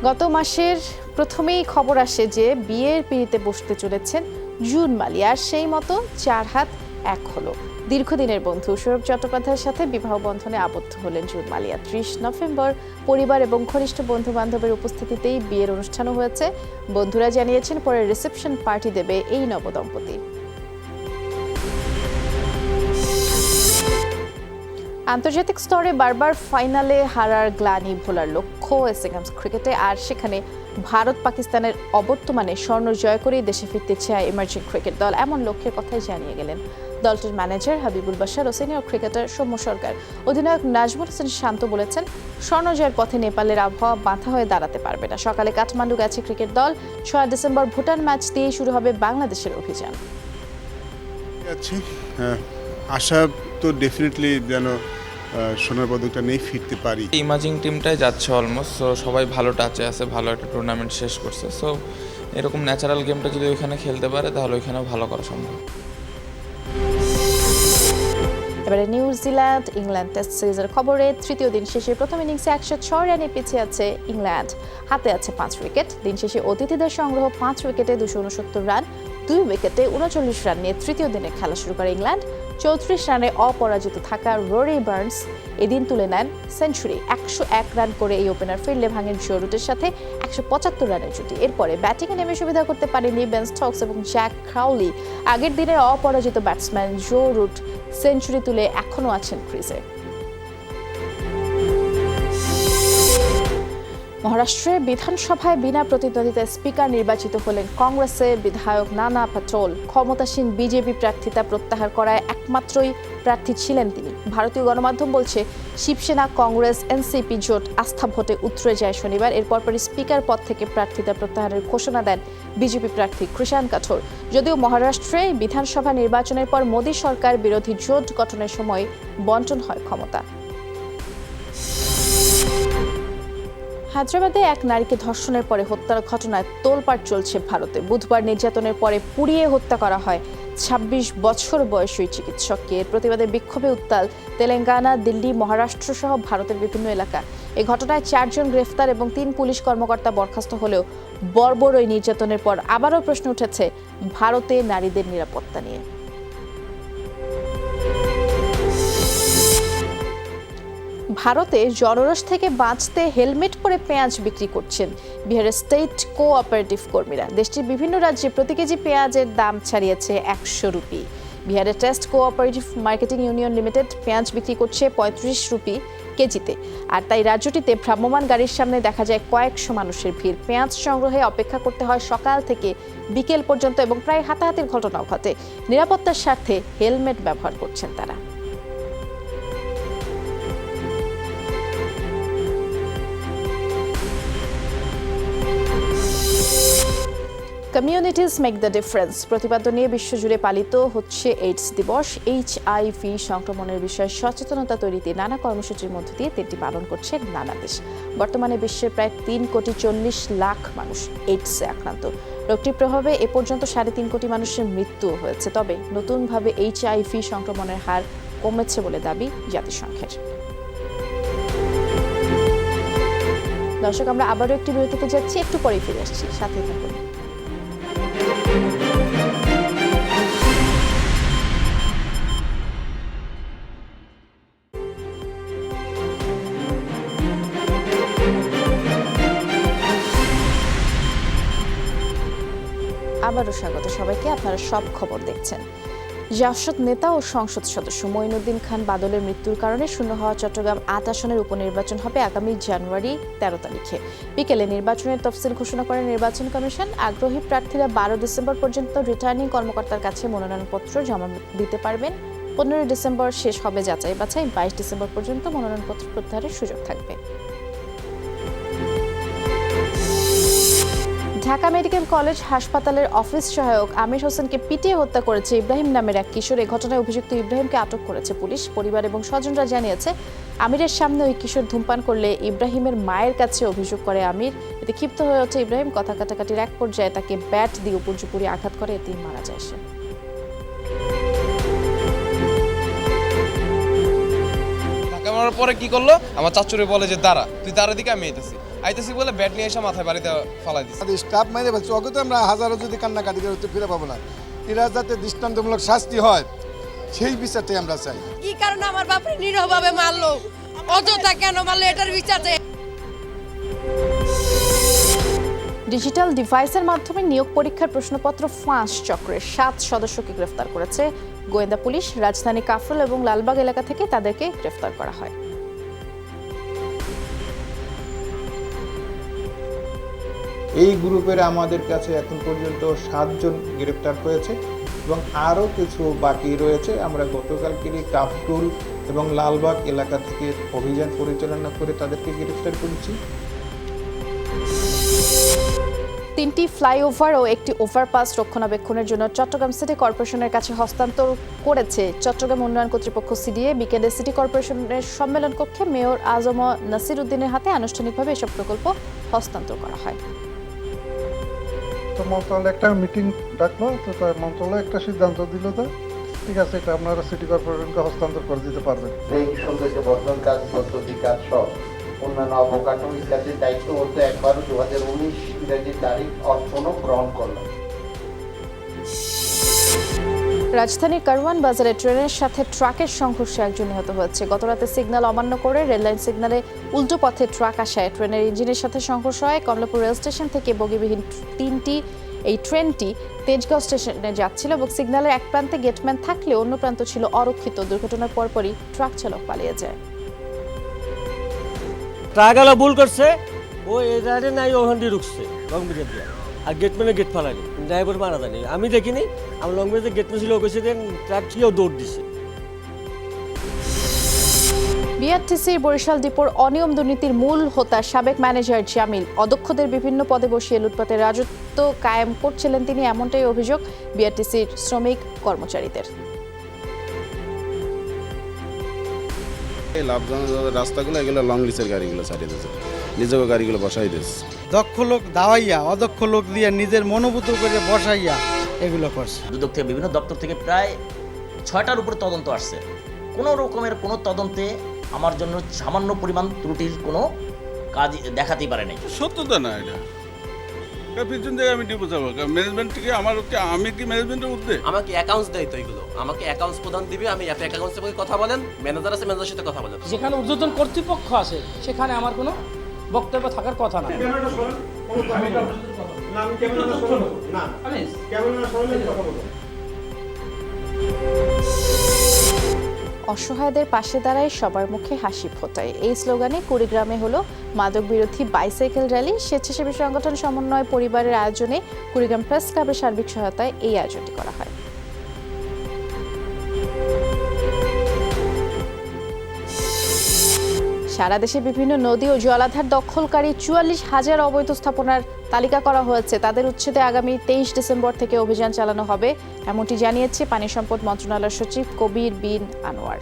গত মাসের প্রথমেই খবর আসে যে বিয়ের পিঁড়িতে বসতে চলেছেন জুন মালিয়া, আর সেই মতো 4 হাত 1 হলো। দীর্ঘদিনের বন্ধু সৌরভ চট্টোপাধ্যায়ের সাথে বিবাহ বন্ধনে আবদ্ধ হলেন জুন মালিয়া। 30 নভেম্বর পরিবার এবং ঘনিষ্ঠ বন্ধু বান্ধবের উপস্থিতিতেই বিয়ের অনুষ্ঠানও হয়েছে। বন্ধুরা জানিয়েছেন পরে রিসেপশন পার্টি দেবে এই নবদম্পতি। আন্তর্জাতিক স্তরে বারবার ফাইনালে হারার গ্লানি ভোলার লক্ষ্য এসএ গেমস ক্রিকেটে, আর সেখানে ভারত পাকিস্তানের অবর্তমানে স্বর্ণ জয় করেই দেশে ফিরতে চায় ইমার্জিং ক্রিকেট দল, এমন লক্ষ্যের কথাই জানিয়ে গেলেন দলটির ম্যানেজার হাবিবুল বাশার ও সিনিয়র ক্রিকেটার সৌম্য সরকার। অধিনায়ক নাজমুল হোসেন শান্ত বলেছেন, স্বর্ণ জয়ের পথে নেপালের আবহাওয়া বাধা হয়ে দাঁড়াতে পারবে না। সকালে কাঠমান্ডু গেছে ক্রিকেট দল। 6 ডিসেম্বর ভুটান ম্যাচ দিয়েই শুরু হবে বাংলাদেশের অভিযান। আশা তো ডেফিনেটলি যেন সোনার পদকটা নিয়ে ফিরতে পারি। ইমাজিং টিমটাই যাচ্ছে অলমোস্ট, সো সবাই ভালো টাচে আছে, ভালো একটা টুর্নামেন্ট শেষ করছে। সো এরকম ন্যাচারাল গেমটা যদি ওইখানে খেলতে পারে তাহলে ওইখানেও ভালো করা সম্ভব। এবারে নিউজিল্যান্ড ইংল্যান্ড টেস্ট সিরিজের খবরে তৃতীয় দিন শেষে প্রথম ইনিংসে 106 রানে পিছিয়ে আছে ইংল্যান্ড, হাতে আছে 5 উইকেট। দিন শেষে অতিথিদের সংগ্রহ 5 উইকেটে 269 রান, 2 উইকেটে 39 রান নিয়ে তৃতীয় দিনে খেলা শুরু করে ইংল্যান্ড। 34 রানে অপরাজিত থাকা রোরি বার্নস এদিন তুলে নেন সেঞ্চুরি। 101 রান করে এই ওপেনার ফিরলে ভাঙেন জো রুটের সাথে 175 রানের জুটি। এরপরে ব্যাটিংয়ে নেমে সুবিধা করতে পারেনি বেন স্টোকস এবং জ্যাক ক্রাউলি। আগের দিনের অপরাজিত ব্যাটসম্যান জো রুট সেঞ্চুরি তুলে এখনও আছেন ক্রিজে। মহারাষ্ট্রে বিধানসভায় বিনা প্রতিদ্বন্দ্বিতায় স্পিকার নির্বাচিত হলেন কংগ্রেসের বিধায়ক নানা পাটোল। ক্ষমতাসীন বিজেপি প্রার্থিতা প্রত্যাহার করায় একমাত্রই প্রার্থী ছিলেন তিনি। ভারতীয় গণমাধ্যম বলছে শিবসেনা, কংগ্রেস, এনসিপি জোট আস্থা ভোটে উতরে যায় শনিবার। এর পরপরই স্পিকার পদ থেকে প্রার্থিতা প্রত্যাহারের ঘোষণা দেন বিজেপি প্রার্থী কৃষাণ কাঠোর। যদিও মহারাষ্ট্রে বিধানসভা নির্বাচনের পর মোদী সরকার বিরোধী জোট গঠনের সময় বন্টন হয় ক্ষমতা। হায়দ্রাবাদে এক নারীকে ধর্ষণের পরে হত্যার ঘটনায় তোলপাড় চলছে ভারতে। বুধবার নির্যাতনের পরে পুড়িয়ে হত্যা করা হয় 26 বছর বয়সী চিকিৎসককে। এর প্রতিবাদে বিক্ষোভে উত্তাল তেলেঙ্গানা, দিল্লি, মহারাষ্ট্র সহ ভারতের বিভিন্ন এলাকা। এই ঘটনায় 4 জন গ্রেফতার এবং 3 পুলিশ কর্মকর্তা বরখাস্ত হলেও বর্বর ওই নির্যাতনের পর আবারও প্রশ্ন উঠেছে ভারতে নারীদের নিরাপত্তা নিয়ে। ভারতে জনরোষ থেকে বাঁচতে হেলমেট পরে পেঁয়াজ বিক্রি করছেন বিহারের স্টেট কোঅপারেটিভ কর্মীরা। দেশটির বিভিন্ন রাজ্যে প্রতি কেজি পেঁয়াজের দাম ছাড়িয়েছে 100 রুপি। বিহারের test cooperative marketing union limited পেঁয়াজ বিক্রি করছে 35 রুপি কেজিতে। আর তাই রাজ্যটিতে ভ্রাম্যমাণ গাড়ির সামনে দেখা যায় কয়েকশো মানুষের ভিড়। পেঁয়াজ সংগ্রহে অপেক্ষা করতে হয় সকাল থেকে বিকেল পর্যন্ত এবং প্রায় হাতাহাতির ঘটনাও ঘটে। নিরাপত্তার স্বার্থে হেলমেট ব্যবহার করছেন তারা। কমিউনিটিজ মেক দ্য ডিফারেন্স প্রতিপাদ্য নিয়ে বিশ্বজুড়ে পালিত হচ্ছে এইডস দিবস। HIV সংক্রমণের বিষয়ে সচেতনতা তৈরিতে নানা কর্মসূচির মধ্য দিয়ে দিনটি পালন করছে নানা দেশ। বর্তমানে বিশ্বের প্রায় 3,40,00,000 মানুষ এইডসে আক্রান্ত। রোগটির প্রভাবে এ পর্যন্ত 3.5 কোটি মানুষের মৃত্যু হয়েছে। তবে নতুনভাবে HIV সংক্রমণের হার কমেছে বলে দাবি জাতিসংঘের। দর্শক, আমরা আবারও একটি বিরতিতে যাচ্ছি, একটু পরেই ফিরে আসছি, সাথে থাকুন। আবারও স্বাগত সবাইকে। আপনারা সব খবর দেখছেন। জাসদ নেতা ও সংসদ সদস্য মঈনুদ্দিন খান বাদলের মৃত্যুর কারণে শূন্য হওয়া চট্টগ্রাম 8 আসনের উপনির্বাচন হবে আগামী জানুয়ারি 13 তারিখে। বিকেলে নির্বাচনের তফসিল ঘোষণা করেন নির্বাচন কমিশন। আগ্রহী প্রার্থীরা 12 ডিসেম্বর পর্যন্ত রিটার্নিং কর্মকর্তার কাছে মনোনয়নপত্র জমা দিতে পারবেন। 15 ডিসেম্বর শেষ হবে যাচাই বাছাই। 22 ডিসেম্বর পর্যন্ত মনোনয়নপত্র প্রত্যাহারের সুযোগ থাকবে। ঢাকা মেডিকেল কলেজ হাসপাতালের অফিস সহায়ক আমির হোসেনকে পিটিয়ে হত্যা করেছে ইব্রাহিম নামের এক কিশোর। এই ঘটনায় অভিযুক্ত ইব্রাহিমকে আটক করেছে পুলিশ। পরিবার এবং স্বজনরা জানিয়েছে আমিরের সামনে ওই কিশোর ধূমপান করলে ইব্রাহিমের মায়ের কাছে অভিযোগ করে আমির। এতে ক্ষিপ্ত হয়ে ওঠে ইব্রাহিম। কথা কাটাকাটির এক পর্যায়ে তাকে ব্যাট দিয়ে উপর্যুপুরি আঘাত করে, এতেই মারা যায় সে। ধাক্কা মারার পরে কি করলো, আমার চাচুরে বলে যে দাঁড়া, তুই দাঁড়া দিকে আমি আইতেছি বলে ব্যাট নিয়ে এসে মাথায় বাড়িতে ফালাই দিচ্ছে। স্টাফ মেরে ফেলছে, ওকে তো আমরা হাজারো যদি কান্নাকাটি করে ফিরে পাবো না। এরা যাতে দৃষ্টান্তমূলক শাস্তি হয় সেই বিচারটাই আমরা চাই। কি কারণে আমার বাপরে নিরীহভাবে মারলো, অযথা কেন মারলো, এটার বিচার চাই। ডিজিটাল ডিভাইসের মাধ্যমে নিয়োগ পরীক্ষার প্রশ্নপত্র ফাঁস চক্রের 7 সদস্যকে গ্রেফতার করেছে গোয়েন্দা পুলিশ। রাজধানী কাফরুল এবং লালবাগ এলাকা থেকে তাদেরকে গ্রেফতার করা হয়। এই গ্রুপের আমাদের কাছে এখন পর্যন্ত 7 জন গ্রেপ্তার হয়েছে এবং আরও কিছু বাকি রয়েছে। আমরা গতকালকেরই কাফরুল এবং লালবাগ এলাকা থেকে অভিযান পরিচালনা করে তাদেরকে গ্রেপ্তার করেছি। 3টি ফ্লাইওভার ও একটি ওভারপাস রক্ষণাবেক্ষণের জন্য চট্টগ্রাম সিটি কর্পোরেশনের কাছে হস্তান্তর করেছে চট্টগ্রাম উন্নয়ন কর্তৃপক্ষ সিডিএ। বিকেলে সিটি কর্পোরেশনের সম্মেলন কক্ষে মেয়র আজম নাসির উদ্দিনের হাতে আনুষ্ঠানিকভাবে এসব প্রকল্প হস্তান্তর করা হয়। মন্ত্রণালয় একটা মিটিং ডাকলো, তো তার মন্ত্রণালয় একটা সিদ্ধান্ত দিল, তো ঠিক আছে, এটা আপনারা সিটি কর্পোরেশনকে হস্তান্তর করে দিতে পারবেন। এই সৌন্দর্য বর্ধন কাজ, পদ্ধতি কাজ সহ অন্যান্য অবকাঠামো ইত্যাদির দায়িত্ব হতে 1/12/2019 ইংরেজি তারিখ অর্পণ গ্রহণ করলাম। রাজধানীর কারওয়ান বাজারে ট্রেনের সাথে ট্রাকের সংঘর্ষে একজন নিহত হয়েছে। গতরাতে সিগন্যাল অমান্য করে রেললাইন সিগন্যালে উল্টো পথে ট্রাক আসায় ট্রেনের ইঞ্জিনের সাথে সংঘর্ষ হয়। কমলাপুর রেল স্টেশন থেকে বগিবিহীন এই ট্রেনটি তেজগাঁও স্টেশনে যাচ্ছিল এবং সিগন্যালের এক প্রান্তে গেটম্যান থাকলে অন্য প্রান্ত ছিল অরক্ষিত। দুর্ঘটনার পরপরই ট্রাক চালক পালিয়ে যায়। ট্রাকওয়ালা ভুল করছে, ও এদারে নাই ওখান দিয়ে ঢুকছে লং ব্রিজের দিয়ে, আর গেটম্যানে গেট ফালানি, ড্রাইভার মারা যায়নি। আমি দেখিনি, আমার লং ব্রিজে গেটম্যান ছিল, ও কেছে দেন ট্রাক থেকেও দৌড় দিছে। বিআরটিসির বরিশাল ডিপোর অনিয়ম দুর্নীতির মূল হোতা সাবেক ম্যানেজার জামিল অদক্ষদের বিভিন্ন পদে বসিয়ে লুটপাটের রাজত্ব কায়েম করছিলেন তিনি, এমনটাই অভিযোগ বিআরটিসির শ্রমিক কর্মচারীদের। এই লাভজনক রাস্তাগুলো এগুলো লং লিচের গাড়িগুলো ছাড়িয়ে দিয়েছে, নিজেও গাড়িগুলো বসাই দিয়েছে। দক্ষ লোক দাওয়াইয়া অদক্ষ লোক দিয়ে নিজের মনোভূত করে বসাইয়া এগুলো করছে। দুদক থেকে বিভিন্ন দপ্তর থেকে প্রায় 6টার উপরে তদন্ত আসছে, কোনো রকমের কোনো তদন্তে আমার জন্য সামান্য পরিমাণ ত্রুটির কোনো কাজ দেখাতেই পারে নাই। সত্যতা না এটা, পিছন থেকে আমি ডিপো যাবো ম্যানেজমেন্ট থেকে আমি কি ম্যানেজমেন্টের উদ্যোগ? আমাকে অ্যাকাউন্টস দেয় তো এগুলো, আমাকে অ্যাকাউন্টস প্রদান দিবে, আমি অ্যাকাউন্টস থেকে কথা বলেন, ম্যানেজার আছে ম্যানেজারের সাথে কথা বলেন। যেখানে ঊর্ধ্বতন কর্তৃপক্ষ আছে সেখানে আমার কোনো বক্তব্য থাকার কথা না। অসহায়দের পাশে দাঁড়ায়, সবার মুখে হাসি ফোটায়, এই স্লোগানে কুড়িগ্রামে হলো মাদক বিরোধী বাইসাইকেল র্যালি। স্বেচ্ছাসেবী সংগঠন সমন্বয় পরিবারের আয়োজনে কুড়িগ্রাম প্রেস ক্লাবের সার্বিক সহায়তায় এই আয়োজনটি করা হয়। সারা দেশে বিভিন্ন নদী ও জলাধার দখলকারী 44,000 অবৈধ স্থাপনার তালিকা করা হয়েছে। তাদের উচ্ছেদে আগামী 23 ডিসেম্বর থেকে অভিযান চালানো হবে, এমনটি জানিয়েছে পানি সম্পদ মন্ত্রণালয়ের সচিব কবির বিন আনোয়ার।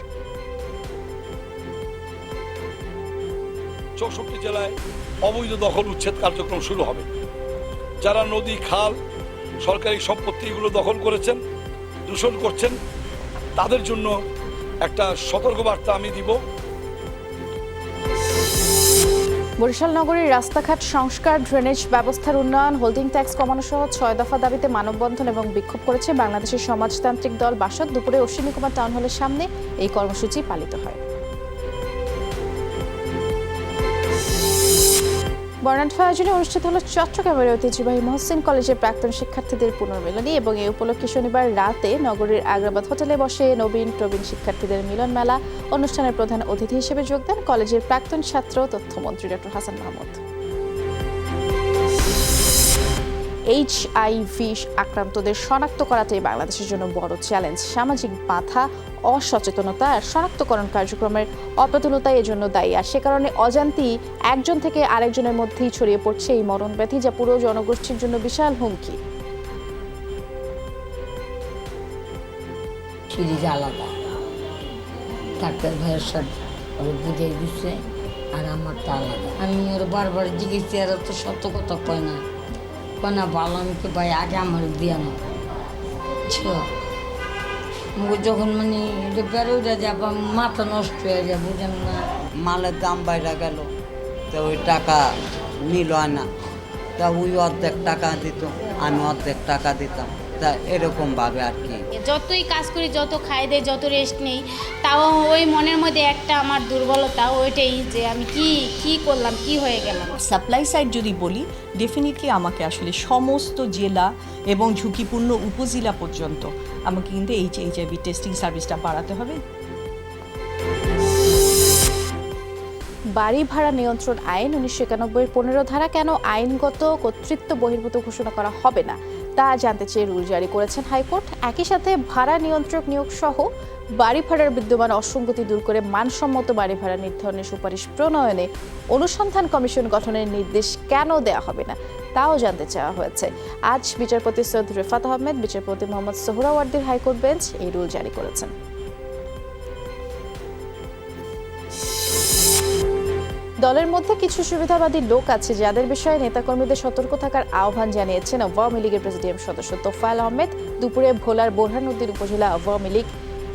64 জেলায় অবৈধ দখল উচ্ছেদ কার্যক্রম শুরু হবে। যারা নদী, খাল, সরকারি সম্পত্তি এগুলো দখল করেছেন, দূষণ করছেন, তাদের জন্য একটা সতর্কবার্তা আমি দিব। বরিশাল নগরীর রাস্তাঘাট সংস্কার, ড্রেনেজ ব্যবস্থার উন্নয়ন, হোল্ডিং ট্যাক্স কমানো সহ 6 দফা দাবিতে মানববন্ধন এবং বিক্ষোভ করেছে বাংলাদেশের সমাজতান্ত্রিক দল বাসদ। দুপুরে অশ্বিনী কুমার টাউন হলের সামনে এই কর্মসূচি পালিত হয়। বর্ণাঢ্য আয়োজনে অনুষ্ঠিত হল চট্টগ্রামের ঐতিহ্যবাহী মহসিন কলেজের প্রাক্তন শিক্ষার্থীদের পুনর্মিলনী এবং এই উপলক্ষে শনিবার রাতে নগরীর আগ্রাবাদ হোটেলে বসে নবীন প্রবীণ শিক্ষার্থীদের মিলন মেলা। অনুষ্ঠানের প্রধান অতিথি হিসেবে যোগ দেন কলেজের প্রাক্তন ছাত্র তথ্যমন্ত্রী ডক্টর হাসান মাহমুদ। HIV আক্রান্তদের শনাক্ত করাটাই বাংলাদেশের জন্য বড় চ্যালেঞ্জ। সামাজিক বাধা, অসচেতনতা আর শনাক্তকরণ কার্যক্রমের অপ্রতুলতাই এজন্য দায়ী, আর সে কারণে অজান্তেই একজন থেকে আরেকজনের মধ্যেই ছড়িয়ে পড়ছে এই মরণ ব্যাধি, যা পুরো জনগোষ্ঠীর জন্য বিশাল হুমকি। সিরিজ আলাদা, ডাক্তার ভাইয়ের সাথে বুঝিয়ে দিচ্ছে, আর আমারটা আলাদা। আমি ওর বারবার জিজ্ঞেস, আর তো সত্য কথা কয় না, না ভালো, আমি তো ভাই আগে আমার দিয়া না যখন মানে এটা বেড়ে উঠে যাবো, মাথা নষ্ট হয়ে যায়, বুঝেন না। মালের দাম বাইরে গেল, তো ওই টাকা নিল না, তা ওই অর্ধেক টাকা দিত, আমি অর্ধেক টাকা দিতাম, তা এরকম ভাবে আর কি। যতই কাজ করি, যত খাই দেয়, যত রেস্ট নেই, তাও ওই মনের মধ্যে একটা আমার দুর্বলতা, ওইটাই যে আমি কি করলাম, কি হয়ে গেলাম। সাপ্লাই সাইড যদি বলি, ডেফিনেটলি আমাকে আসলে সমস্ত জেলা এবং ঝুঁকিপূর্ণ উপজেলা পর্যন্ত আমাকে কিন্তু HIV টেস্টিং সার্ভিসটা বাড়াতে হবে। বাড়ি ভাড়া নিয়ন্ত্রণ আইন 1991 15 ধারা কেন আইনগত কর্তৃত্ব বহির্ভূত ঘোষণা করা হবে না তা জানতে চেয়ে রুল জারি করেছেন হাইকোর্ট। একই সাথে ভাড়া নিয়ন্ত্রক নিয়োগ সহ বাড়ি ভাড়ার বিদ্যমান অসঙ্গতি দূর করে মানসম্মত বাড়ি ভাড়া নির্ধারণের সুপারিশ প্রণয়নে অনুসন্ধান কমিশন গঠনের নির্দেশ কেন দেওয়া হবে না তাও জানতে চাওয়া হয়েছে। আজ বিচারপতি সৈয়দ রেফাত আহমেদ, বিচারপতি মোহাম্মদ সোহরাওয়ার্দীর হাইকোর্ট বেঞ্চ এই রুল জারি করেছেন। দলের মধ্যে কিছু সুবিধাবাদী লোক আছে যাদের বিষয়ে নেতাকর্মীদের সতর্ক থাকার আহ্বান জানিয়েছেন আওয়ামী লীগের প্রেসিডিয়াম সদস্য তোফায়েল আহমেদ। দুপুরে ভোলার বোরহানউদ্দিন উপজেলা আওয়ামী লীগ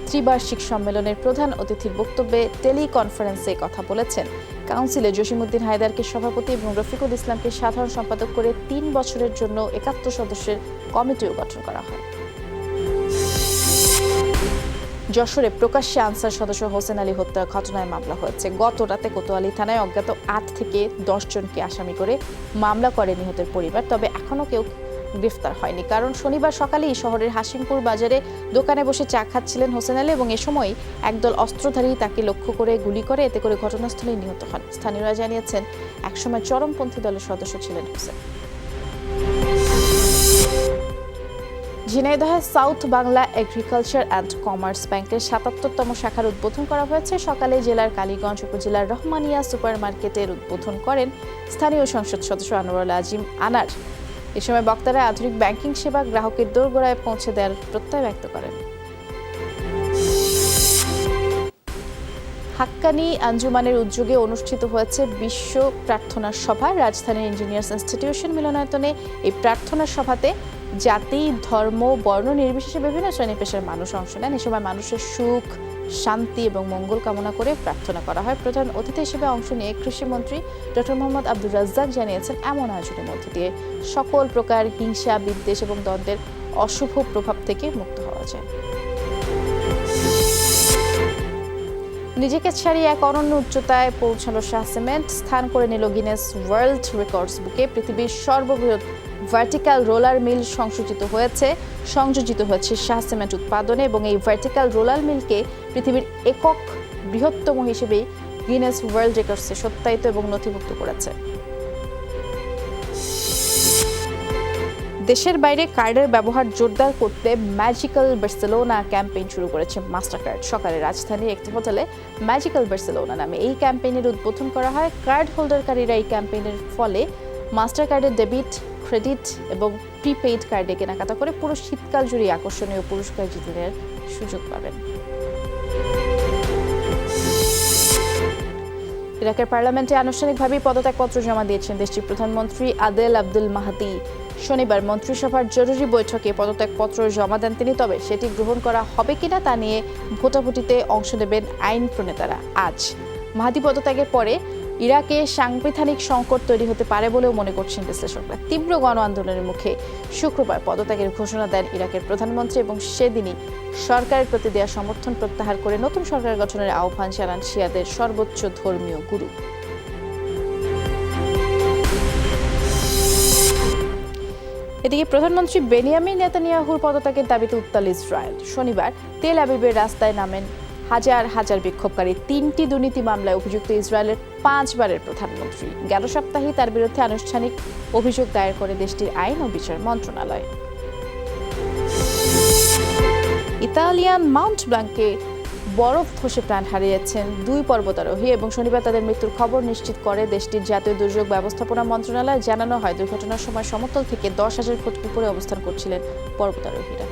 ত্রিবার্ষিক সম্মেলনের প্রধান অতিথির বক্তব্যে টেলিকনফারেন্সে কথা বলেছেন। কাউন্সিলে জসিমউদ্দিন হায়দারকে সভাপতি এবং রফিকুল ইসলামকে সাধারণ সম্পাদক করে 3 বছরের জন্য 71 সদস্যের কমিটিও গঠন করা হয়। যশোরে প্রকাশ্যে আনসার সদস্য হোসেন আলী হত্যার ঘটনায় মামলা হয়েছে। গত রাতে কোতোয়ালি থানায় অজ্ঞাত 8 থেকে 10 জনকে আসামি করে মামলা করে নিহতের পরিবার। তবে এখনো কেউ গ্রেফতার হয়নি, কারণ শনিবার সকালেই শহরের হাসিমপুর বাজারে দোকানে বসে চা খাচ্ছিলেন হোসেন আলী এবং এ সময় একদল অস্ত্রধারী তাকে লক্ষ্য করে গুলি করে, এতে করে ঘটনাস্থলেই নিহত হন। স্থানীয়রা জানিয়েছেন একসময় চরমপন্থী দলের সদস্য ছিলেন হোসেন। ঝিনাইদহে south Bangla agriculture and commerce ব্যাংকের ৭৭তম শাখার উদ্বোধন করা হয়েছে। সকালে জেলার কালীগঞ্জ উপজেলার রহমানিয়া সুপার মার্কেটের উদ্বোধন করেন স্থানীয় সংসদ সদস্য আনোয়ারুল আজিম আনার। এ সময় বক্তারা আধুনিক ব্যাংকিং সেবা গ্রাহকের দোরগোড়ায় পৌঁছে দেওয়ার প্রত্যয় ব্যক্ত করেন। হাক্কানি আঞ্জুমানের উদ্যোগে অনুষ্ঠিত হয়েছে বিশ্ব প্রার্থনা সভা। রাজধানীর ইঞ্জিনিয়ার্স ইনস্টিটিউশন মিলনায়তনে এই প্রার্থনা সভাতে জাতি, ধর্ম, বর্ণ নির্বিশেষে বিভিন্ন শ্রেণী পেশার মানুষ অংশ নেন। এ সময় মানুষের সুখ, শান্তি এবং মঙ্গল কামনা করে প্রার্থনা করা হয়। প্রধান অতিথি হিসেবে অংশ নিয়ে কৃষিমন্ত্রী ডক্টর মোহাম্মদ আব্দুর রাজ্জাক জানিয়েছেন, এমন আয়োজনের মধ্য দিয়ে সকল প্রকার হিংসা, বিদ্বেষ এবং দ্বন্দ্বের অশুভ প্রভাব থেকে মুক্ত হওয়া যায়। নিজেকে ছাড়িয়ে এক অনন্য উচ্চতায় পৌঁছালো শাহ সিমেন্ট। স্থান করে নিল গিনেস ওয়ার্ল্ড রেকর্ডস বুকে। পৃথিবীর সর্ববৃহৎ ভার্টিক্যাল রোলার মিল সংযোজিত হয়েছে শাহ সিমেন্ট উৎপাদনে এবং এই ভার্টিক্যাল রোলার মিলকে পৃথিবীর একক বৃহত্তম হিসেবে গিনেস ওয়ার্ল্ড রেকর্ডসে সত্যায়িত এবং নথিভুক্ত করেছে। দেশের বাইরে কার্ডের ব্যবহার জোরদার করতে ম্যাজিক্যাল বার্সেলোনা ক্যাম্পেইন শুরু করেছে মাস্টারকার্ড। সকালে রাজধানীর একটি হোটেলে ম্যাজিক্যাল বার্সেলোনা নামে এই ক্যাম্পেইনের উদ্বোধন করা হয়। কার্ড হোল্ডারকারীরা এই ক্যাম্পেইনের ফলে মাস্টারকার্ডের ডেবিট, ক্রেডিট এবং প্রিপেইড কার্ডে কেনাকাটা করে পুরো শীতকাল জুড়ে আকর্ষণীয় পুরস্কার জিতনের সুযোগ পাবেন। ইরাকের পার্লামেন্টে আনুষ্ঠানিকভাবে পদত্যাগপত্র জমা দিয়েছেন দেশটির প্রধানমন্ত্রী আদেল আব্দুল মাহদি। শনিবার মন্ত্রিসভার জরুরি বৈঠকে পদত্যাগপত্র জমা দেন তিনি। তবে সেটি গ্রহণ করা হবে কিনা তা নিয়ে ভোটাভুটিতে অংশ নেবেন আইন প্রণেতারা। আজ মাহদি পদত্যাগের পরে ইরাকে সাংবিধানিক সংকট তৈরি হতে পারে বলেও মনে করছেন বিশ্লেষকরা। তীব্র গণ আন্দোলনের মুখে শুক্রবার পদত্যাগের ঘোষণা দেন ইরাকের প্রধানমন্ত্রী এবং সেদিনই সরকারের প্রতি দেওয়া সমর্থন প্রত্যাহার করে নতুন সরকার গঠনের আহ্বান জানান শিয়াদের সর্বোচ্চ ধর্মীয় গুরু। এদিকে প্রধানমন্ত্রী বেনিয়ামিন নেতানিয়াহুর পদত্যাগের দাবিতে উত্তাল ইসরায়েল। শনিবার তেল আবিবের রাস্তায় নামেন হাজার হাজার বিক্ষোভকারী। 3টি দুর্নীতি মামলায় অভিযুক্ত ইসরায়েলের 5 বারের প্রধানমন্ত্রী। গেল সপ্তাহেই তার বিরুদ্ধে আনুষ্ঠানিক অভিযোগ দায়ের করে দেশটির আইন ও বিচার মন্ত্রণালয়। ইতালিয়ান মাউন্ট ব্লাঙ্কে বরফ ধসে প্রাণ হারিয়েছেন 2 পর্বতারোহী এবং শনিবার তাদের মৃত্যুর খবর নিশ্চিত করে দেশটির জাতীয় দুর্যোগ ব্যবস্থাপনা মন্ত্রণালয়। জানানো হয় দুর্ঘটনার সময় সমতল থেকে 10,000 ফুট উপরে অবস্থান করছিলেন পর্বতারোহীরা।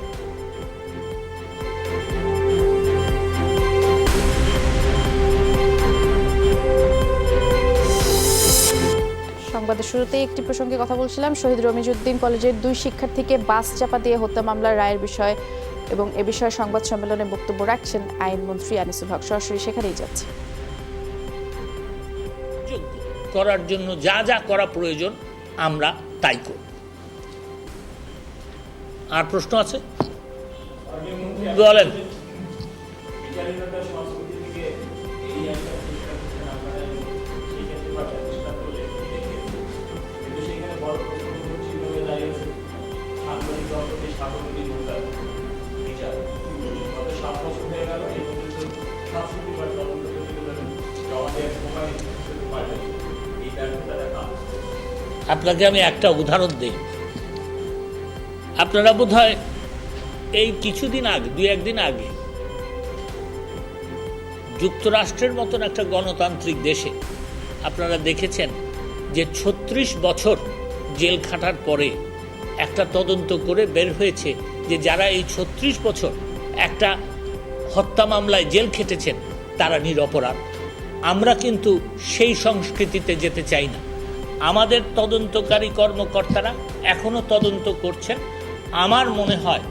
সংবাদের শুরুতেই একটি প্রসঙ্গে কথা বলছিলাম। শহীদ রমিজউদ্দিন কলেজের 2 শিক্ষার্থীকে বাস চাপা দিয়ে হত্যা মামলার রায়ের বিষয় এবং এ বিষয়ে সংবাদ সম্মেলনে বক্তব্য রাখছেন আইনমন্ত্রী আনিসুল হক। সরাসরি সেখানেই যাচ্ছে। করার জন্য যা যা করা প্রয়োজন আমরা তাই করব। আর প্রশ্ন আছে বলেন। আপনাকে আমি একটা উদাহরণ দিই। আপনারা বোধহয় এই কিছুদিন আগে, 2-1 দিন আগে যুক্তরাষ্ট্রের মতন একটা গণতান্ত্রিক দেশে আপনারা দেখেছেন যে 36 বছর জেল খাটার পরে একটা তদন্ত করে বের হয়েছে যে যারা এই 36 বছর একটা হত্যা মামলায় জেল খেটেছেন তারা নিরপরাধ। আমরা কিন্তু সেই সংস্কৃতিতে যেতে চাই না। আমাদের তদন্তকারী কর্মকর্তারা এখনও তদন্ত করছেন। আমার মনে হয়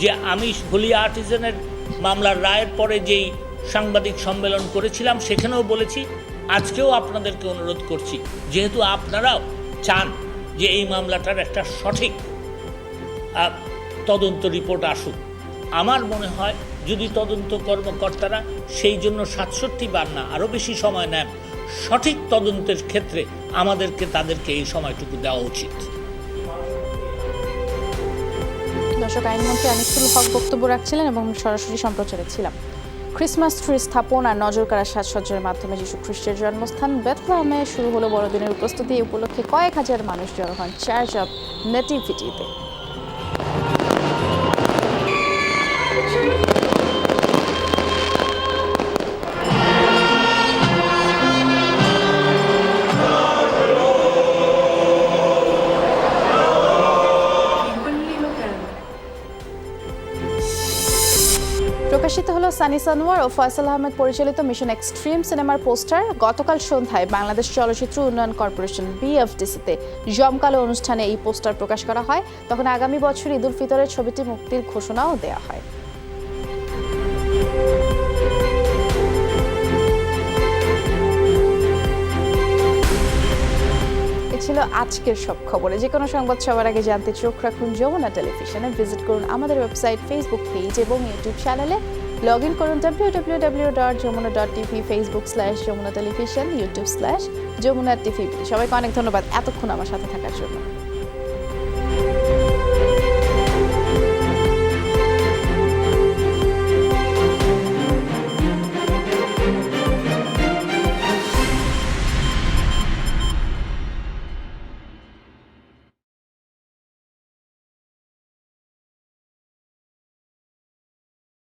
যে আমি হোলি আর্টিজানের মামলার রায়ের পরে যেই সাংবাদিক সম্মেলন করেছিলাম সেখানেও বলেছি, আজকেও আপনাদেরকে অনুরোধ করছি, যেহেতু আপনারাও চান যে এই মামলাটার একটা সঠিক তদন্ত রিপোর্ট আসুক, আমার মনে হয় যদি তদন্ত কর্মকর্তারা সেই জন্য ৬৭ বার না আরও বেশি সময় নেন, সঠিক তদন্তের ক্ষেত্রে তাদেরকে এই সময়টুকু দেওয়া উচিত। দর্শক, আইনমন্ত্রী আনিসুল হক বক্তব্য রাখছিলেন এবং সরাসরি সম্প্রচারে ছিলাম। ক্রিসমাস ট্রি স্থাপন আর নজর কাড়া সাজসজ্জার মাধ্যমে যিশু খ্রিস্টের জন্মস্থান বেথলেহেমে শুরু হলো বড়দিনের প্রস্তুতি। এই উপলক্ষে কয়েক হাজার মানুষ জড়ো হন চার্চ অব নেটিভিটিতে। প্রকাশিত হলো সানি সানোয়ার ও ফয়সাল আহমেদ পরিচালিত মিশন এক্সট্রিম সিনেমার পোস্টার। গতকাল সন্ধ্যায় বাংলাদেশ চলচ্চিত্র উন্নয়ন কর্পোরেশন BFDC-তে জমকালো অনুষ্ঠানে এই পোস্টার প্রকাশ করা হয়। তখন আগামী বছর ঈদ উল ফিতরের ছবিটি মুক্তির ঘোষণাও দেওয়া হয়। ছিল আজকের সব খবরে। যে কোনো সংবাদ সবার আগে জানতে চোখ রাখুন যমুনা টেলিভিশনে। ভিজিট করুন আমাদের ওয়েবসাইট, ফেসবুক পেজ এবং ইউটিউব চ্যানেলে। লগ ইন করুন www.jamuna.tv, Facebook/যমুনা টেলিভিশন, YouTube/যমুনা TV। সবাইকে অনেক ধন্যবাদ এতক্ষণ আমার সাথে থাকার জন্য।